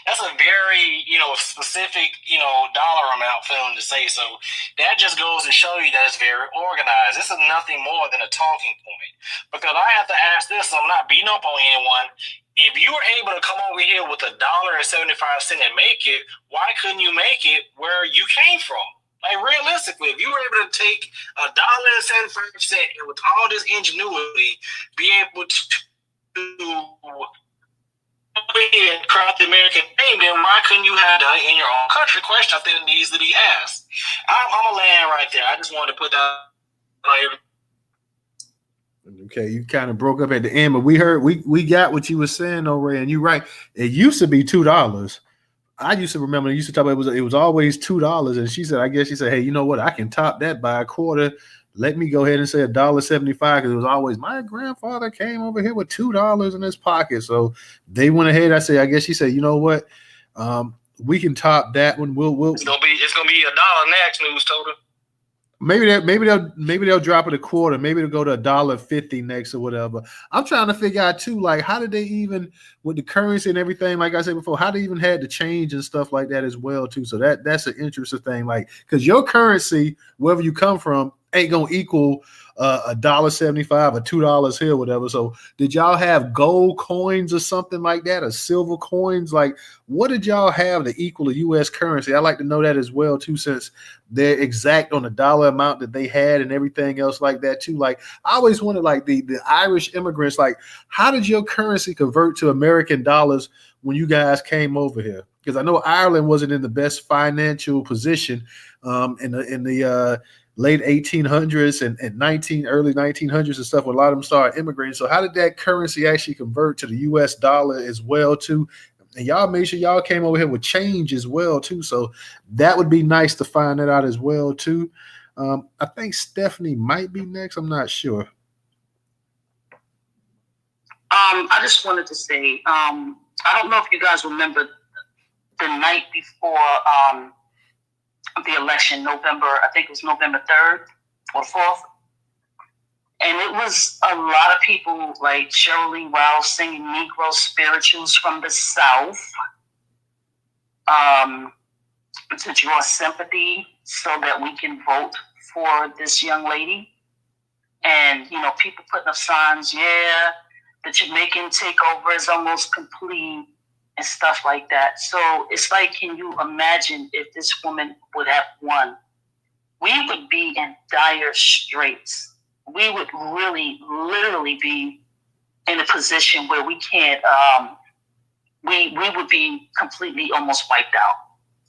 That's a very, specific, dollar amount for them to say. So that just goes to show you that it's very organized. This is nothing more than a talking point. Because I have to ask this, so I'm not beating up on anyone. If you were able to come over here with $1.75 and make it, why couldn't you make it where you came from? Realistically, if you were able to take $1.75 and with all this ingenuity, be able to and cross the American name, then why couldn't you have done it in your own country? Question I think that needs to be asked. I'm a land right there. I just wanted to put that. Okay, you kind of broke up at the end, but we got what you were saying, though, Ray, and you're right. It used to be $2. I used to remember. They used to talk about it was always $2, and she said, hey, you know what? I can top that by a quarter. Let me go ahead and say $1.75 because it was always my grandfather came over here with $2 in his pocket. So they went ahead. I guess she said, you know what? We can top that one. We'll. It's gonna be $1 next. News total. Maybe they'll drop it a quarter. Maybe they'll go to $1.50 next or whatever. I'm trying to figure out too, like how did they even with the currency and everything, like I said before, how they even had to change and stuff like that as well too. So that's an interesting thing, like because your currency, wherever you come from, ain't gonna equal $1.75 or $2 here, whatever. So did y'all have gold coins or something like that, or silver coins? Like what did y'all have to equal a U.S. currency? I'd like to know that as well too, since they're exact on the dollar amount that they had and everything else like that too. Like I always wondered, like the Irish immigrants, like how did your currency convert to American dollars when you guys came over here? Because I know Ireland wasn't in the best financial position in the late 1800s and early 1900s and stuff when a lot of them started immigrating. So how did that currency actually convert to the US dollar as well too? And y'all made sure y'all came over here with change as well too. So that would be nice to find that out as well too. I think Stephanie might be next. I'm not sure. I just wanted to say, I don't know if you guys remember the night before the election, I think it was November 3rd or 4th. And it was a lot of people like Shirley Wells singing Negro spirituals from the South to draw sympathy so that we can vote for this young lady. And, you know, people putting up signs, the Jamaican takeover is almost complete and stuff like that. So it's like, can you imagine if this woman would have won? We would be in dire straits. We would really, literally be in a position where we can't, we would be completely almost wiped out.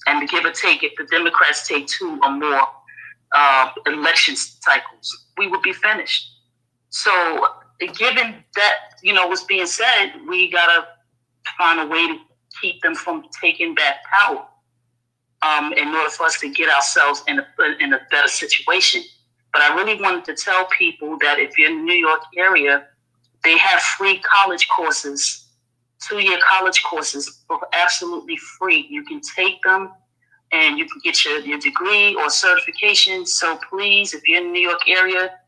And to give or take, if the Democrats take 2 or more election cycles, we would be finished. So given that, you know, what's being said, we got to find a way to keep them from taking back power in order for us to get ourselves in a better situation. But I really wanted to tell people that if you're in the New York area, they have free college courses, 2-year college courses for absolutely free. You can take them and you can get your degree or certification. So please, if you're in the New York area,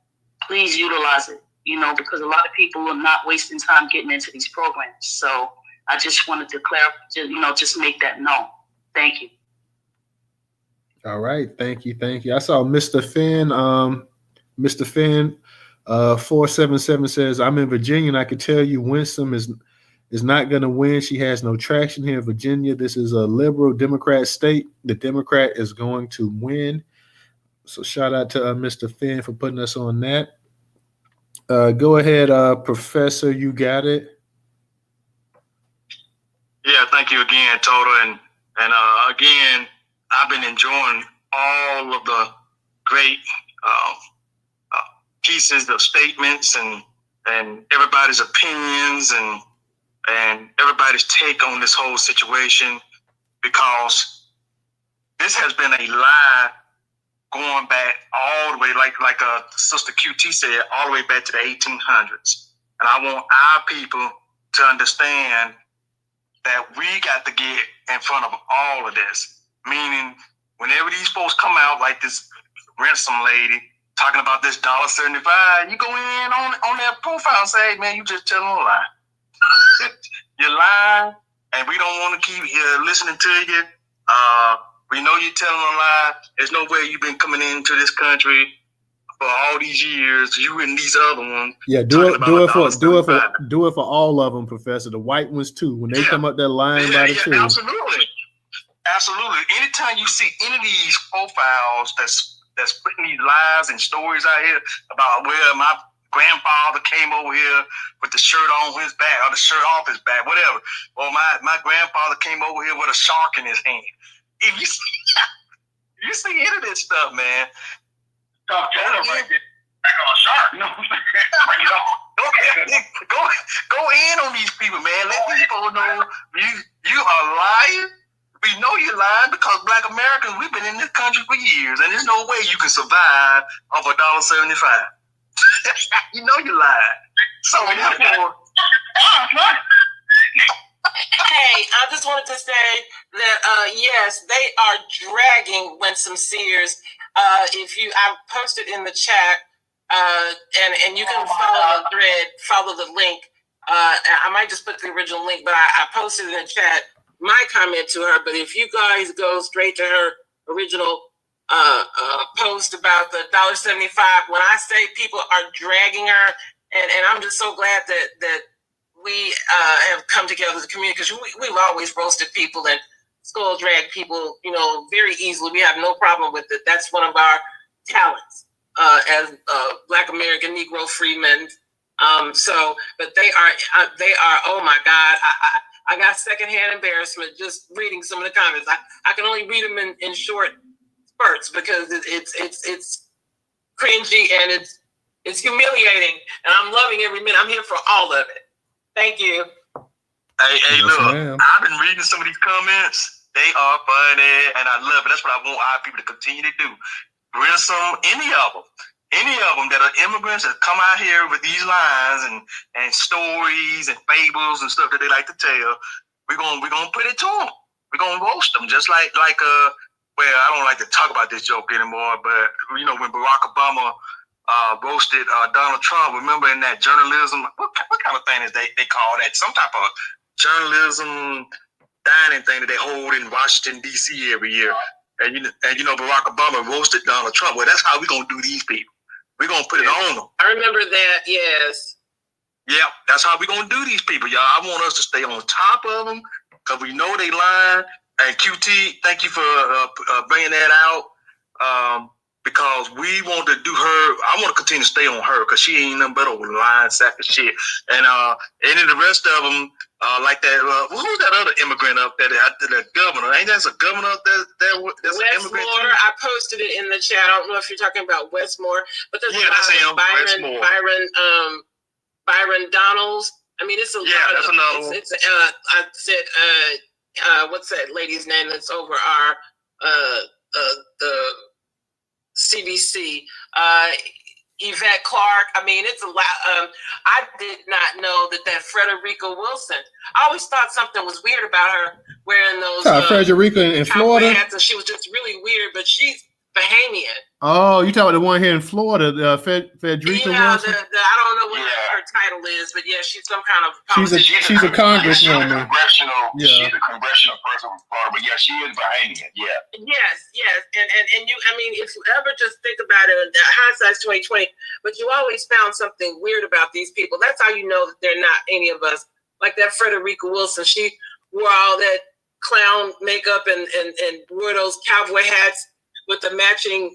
please utilize it, you know, because a lot of people are not wasting time getting into these programs. So I just wanted to clarify, you know, just make that known. Thank you. All right. Thank you. I saw Mr. Finn. Mr. Finn 477 says, I'm in Virginia and I can tell you Winsome is not going to win. She has no traction here in Virginia. This is a liberal Democrat state. The Democrat is going to win. So shout out to Mr. Finn for putting us on that. Go ahead, Professor. You got it. Yeah, thank you again, Toto. And again, I've been enjoying all of the great pieces of statements and everybody's opinions and everybody's take on this whole situation, because this has been a lie going back all the way, like Sister QT said, all the way back to the 1800s. And I want our people to understand that we got to get in front of all of this. Meaning, whenever these folks come out like this Winsome lady talking about this $1.75, you go in on their profile and say, hey, man, you just telling a lie. You're lying, and we don't want to keep listening to you. We know you're telling a lie. There's no way you've been coming into this country for all these years. You and these other ones. Yeah, do it for all of them, Professor. The white ones too. When they come up there lying by the tree. Absolutely. Anytime you see any of these profiles that's putting these lies and stories out here about where my grandfather came over here with the shirt on his back or the shirt off his back, whatever. Or my grandfather came over here with a shark in his hand. If you see any of this stuff, man, Tough Taylor right there. Back on a shark. You know what I'm saying? Go in on these people, man. Let these people know you are lying. We know you're lying because Black Americans, we've been in this country for years, and there's no way you can survive off $1.75. You know you're lying. So therefore, hey, I just wanted to say that yes, they are dragging Winsome Sears. I posted in the chat, and you can follow the thread, follow the link. I might just put the original link, but I posted in the chat my comment to her. But if you guys go straight to her original post about the $1.75, when I say people are dragging her, and I'm just so glad that we have come together as a community, because we've always roasted people and skull drag people, very easily. We have no problem with it. That's one of our talents as Black American Negro freemen. But they are. Oh my God! I got secondhand embarrassment just reading some of the comments. I can only read them in short spurts because it's cringy and it's humiliating, and I'm loving every minute. I'm here for all of it. Thank you. Hey, Yes, look, ma'am. I've been reading some of these comments. They are funny, and I love it. That's what I want our people to continue to do. Winsome, any of them that are immigrants that come out here with these lines and stories and fables and stuff that they like to tell, we're gonna put it to them. We're gonna roast them, just like well, I don't like to talk about this joke anymore, but when Barack Obama roasted Donald Trump, remember in that journalism, what kind of thing is they call that? Some type of journalism dining thing that they hold in Washington, D.C. every year. And Barack Obama roasted Donald Trump. Well, that's how we're going to do these people. We're going to put it on them. I remember that, yes. Yeah, that's how we're going to do these people, y'all. I want us to stay on top of them because we know they lying. And QT, thank you for bringing that out. Because we want to do her. I want to continue to stay on her because she ain't nothing but a lying sack of shit. And any of the rest of them, like that. Who's that other immigrant up there? The governor. Ain't that a governor up there? That's an immigrant. Westmore. I posted it in the chat. I don't know if you're talking about Westmore, but there's that's him. Westmore. Byron Donalds. I mean, it's a lot. That's another one. I said, what's that lady's name that's over our the CBC, Yvette Clark. I mean, it's a lot. I did not know that Frederica Wilson. I always thought something was weird about her wearing those. Frederica in Florida. Hats, and she was just really weird, but she's Bahamian. Oh, you talking about the one here in Florida, Frederica Wilson? I don't know what her title is, but yeah, she's some kind of. She's a congresswoman. She's a congressional person from Florida, but yeah, she is Bahamian. Yeah. Yes, and you. I mean, if you ever just think about it, hindsight's 2020. But you always found something weird about these people. That's how you know that they're not any of us. Like that Frederica Wilson, she wore all that clown makeup and wore those cowboy hats with the matching,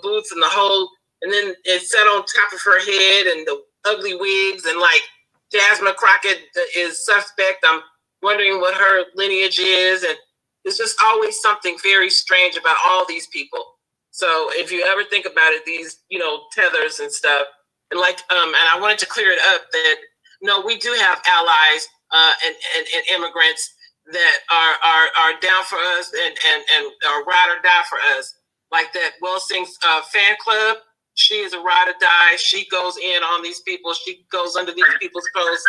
boots and the whole, and then it sat on top of her head and the ugly wigs, and like Jasmine Crockett is suspect. I'm wondering what her lineage is, and there's just always something very strange about all these people. So if you ever think about it, these, tethers and stuff, and and I wanted to clear it up that we do have allies and immigrants that are down for us and are ride or die for us. Like that Welsing's fan club, she is a ride or die. She goes in on these people. She goes under these people's posts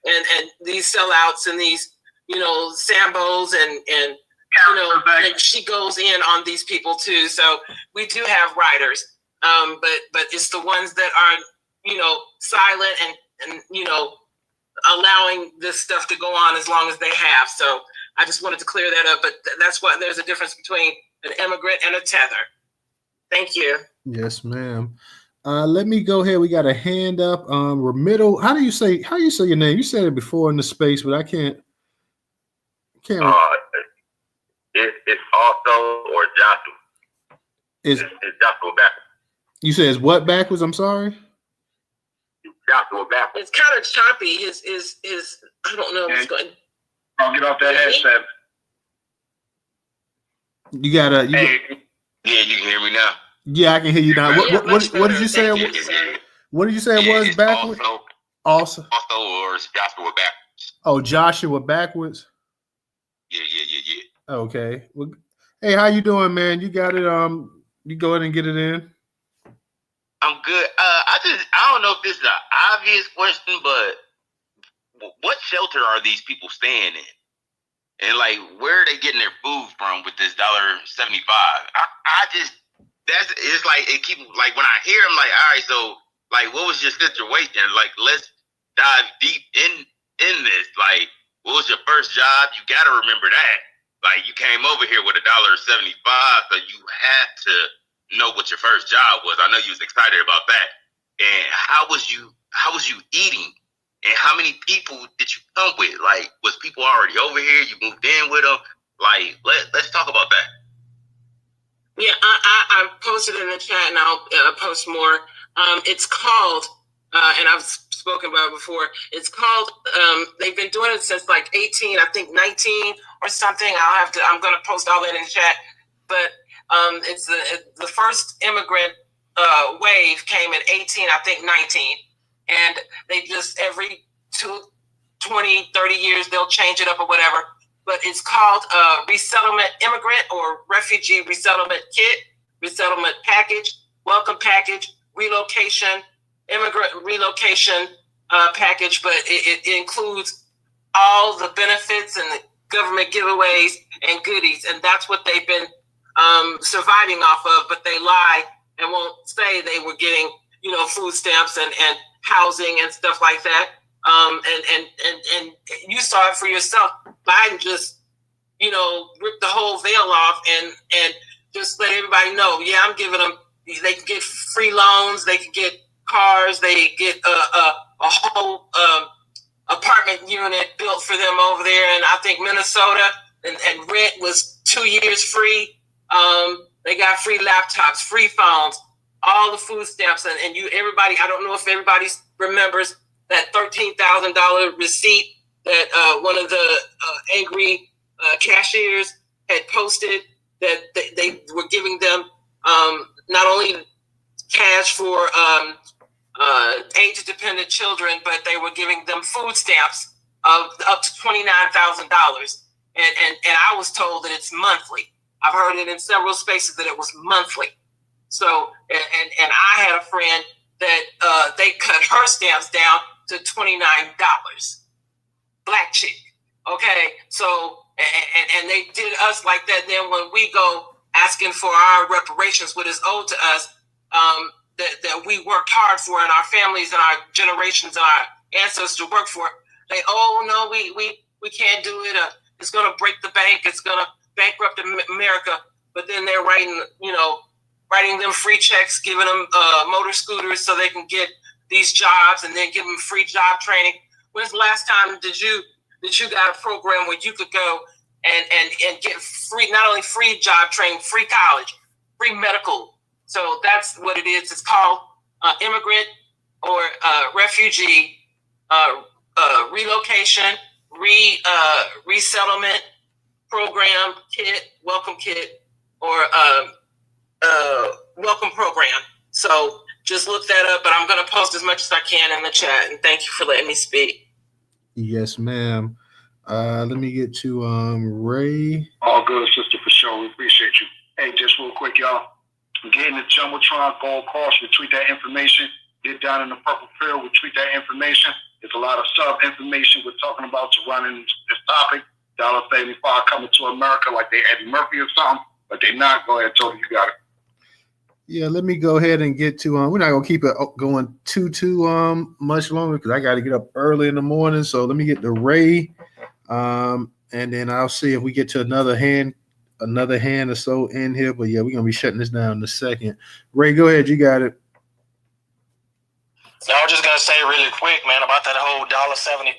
and these sellouts and these, Sambos and she goes in on these people too. So we do have riders, but it's the ones that are, silent and allowing this stuff to go on as long as they have. So I just wanted to clear that up. But that's why there's a difference between an immigrant and a tether. Thank you. Yes, ma'am. Let me go ahead. We got a hand up. Remiddle. How do you say your name? You said it before in the space, but I can't. It's also or Joshua. It's Joshua backwards. You said it's what backwards? I'm sorry. Joshua backwards. It's kind of choppy. His I don't know what's going. I'll get off that headset. You gotta. Yeah, you can hear me now. Yeah, I can hear you now. What did you say? What did you say it was backwards? Also, or it's Joshua backwards. Oh, Joshua backwards. Yeah. Okay. Well, hey, how you doing, man? You got it. You go ahead and get it in. I'm good. I don't know if this is an obvious question, but what shelter are these people staying in? And like, where are they getting their food from with this $1.75? It's like, it keeps, like, when I hear them, like, all right, so like, what was your situation? Like, let's dive deep in this. Like, what was your first job? You got to remember that. Like, you came over here with $1.75, so you had to know what your first job was. I know you was excited about that. And how was you eating? And how many people did you come with? Like, was people already over here? You moved in with them? Like, let's talk about that. Yeah, I posted in the chat, and I'll post more. It's called, and I've spoken about it before. It's called. They've been doing it since like 18, I think 19 or something. I'm going to post all that in the chat. But it's the first immigrant wave came at 18, I think 19. And they just every 20, 30 years, they'll change it up or whatever. But it's called Resettlement Immigrant or Refugee Resettlement Kit, Resettlement Package, Welcome Package, Relocation, Immigrant Relocation Package. But it includes all the benefits and the government giveaways and goodies. And that's what they've been surviving off of. But they lie and won't say they were getting, food stamps and housing and stuff like that. And you saw it for yourself. Biden just, ripped the whole veil off and just let everybody know, yeah, I'm giving them, they can get free loans, they can get cars, they get a whole apartment unit built for them over there. And I think Minnesota and rent was 2 years free. They got free laptops, free phones, all the food stamps, and everybody. I don't know if everybody remembers that $13,000 receipt that one of the angry cashiers had posted that they were giving them not only cash for age-dependent children, but they were giving them food stamps of up to $29,000. And I was told that it's monthly. I've heard it in several spaces that it was monthly. So, and I had a friend that they cut her stamps down to $29. Black chick. Okay. So, and they did us like that. Then when we go asking for our reparations, what is owed to us, that we worked hard for, and our families and our generations and our ancestors worked for, they, oh no, we can't do it. It's going to break the bank. It's going to bankrupt America. But then they're writing them free checks, giving them motor scooters so they can get these jobs, and then give them free job training. When's the last time did you got a program where you could go and get free, not only free job training, free college, free medical? So that's what it is. It's called immigrant or refugee relocation, resettlement program kit, welcome kit, or welcome program. So just look that up, but I'm going to post as much as I can in the chat. And thank you for letting me speak. Yes, ma'am. Let me get to Ray. All good, sister, for sure. We appreciate you. Hey, just real quick, y'all. Get in the Jumbotron, go across, retweet that information. Get down in the purple field, retweet that information. There's a lot of sub-information we're talking about surrounding this topic. $1.75 coming to America like they Eddie Murphy or something, but they not. Go ahead, Tony, you got it. Yeah, let me go ahead and get to we're not gonna keep it going too much longer because I got to get up early in the morning. So let me get to Ray, and then I'll see if we get to another hand or so in here. But yeah, we're gonna be shutting this down in a second. Ray, go ahead, you got it. So I was just gonna say really quick, man, about that whole $1.75.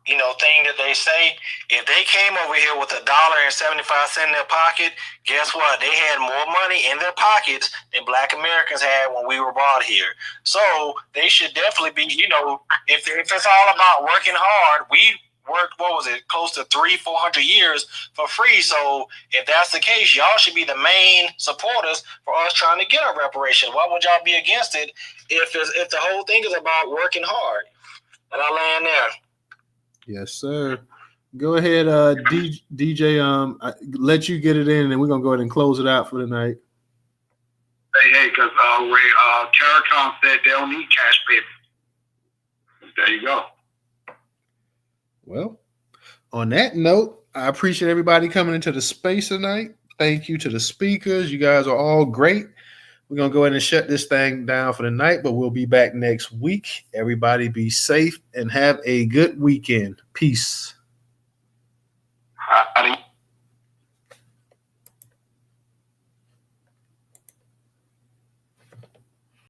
thing that they say, if they came over here with $1.75 in their pocket, guess what? They had more money in their pockets than Black Americans had when we were brought here. So they should definitely be, if it's all about working hard, we worked, close to 300-400 years for free. So if that's the case, y'all should be the main supporters for us trying to get a reparation. Why would y'all be against it if the whole thing is about working hard? And I land there. Yes, sir. Go ahead, DJ. I let you get it in, and we're gonna go ahead and close it out for the night. Hey, because CARICOM said they don't need cash payments. There you go. Well, on that note, I appreciate everybody coming into the space tonight. Thank you to the speakers. You guys are all great. We're going to go ahead and shut this thing down for the night, but we'll be back next week. Everybody be safe and have a good weekend. Peace.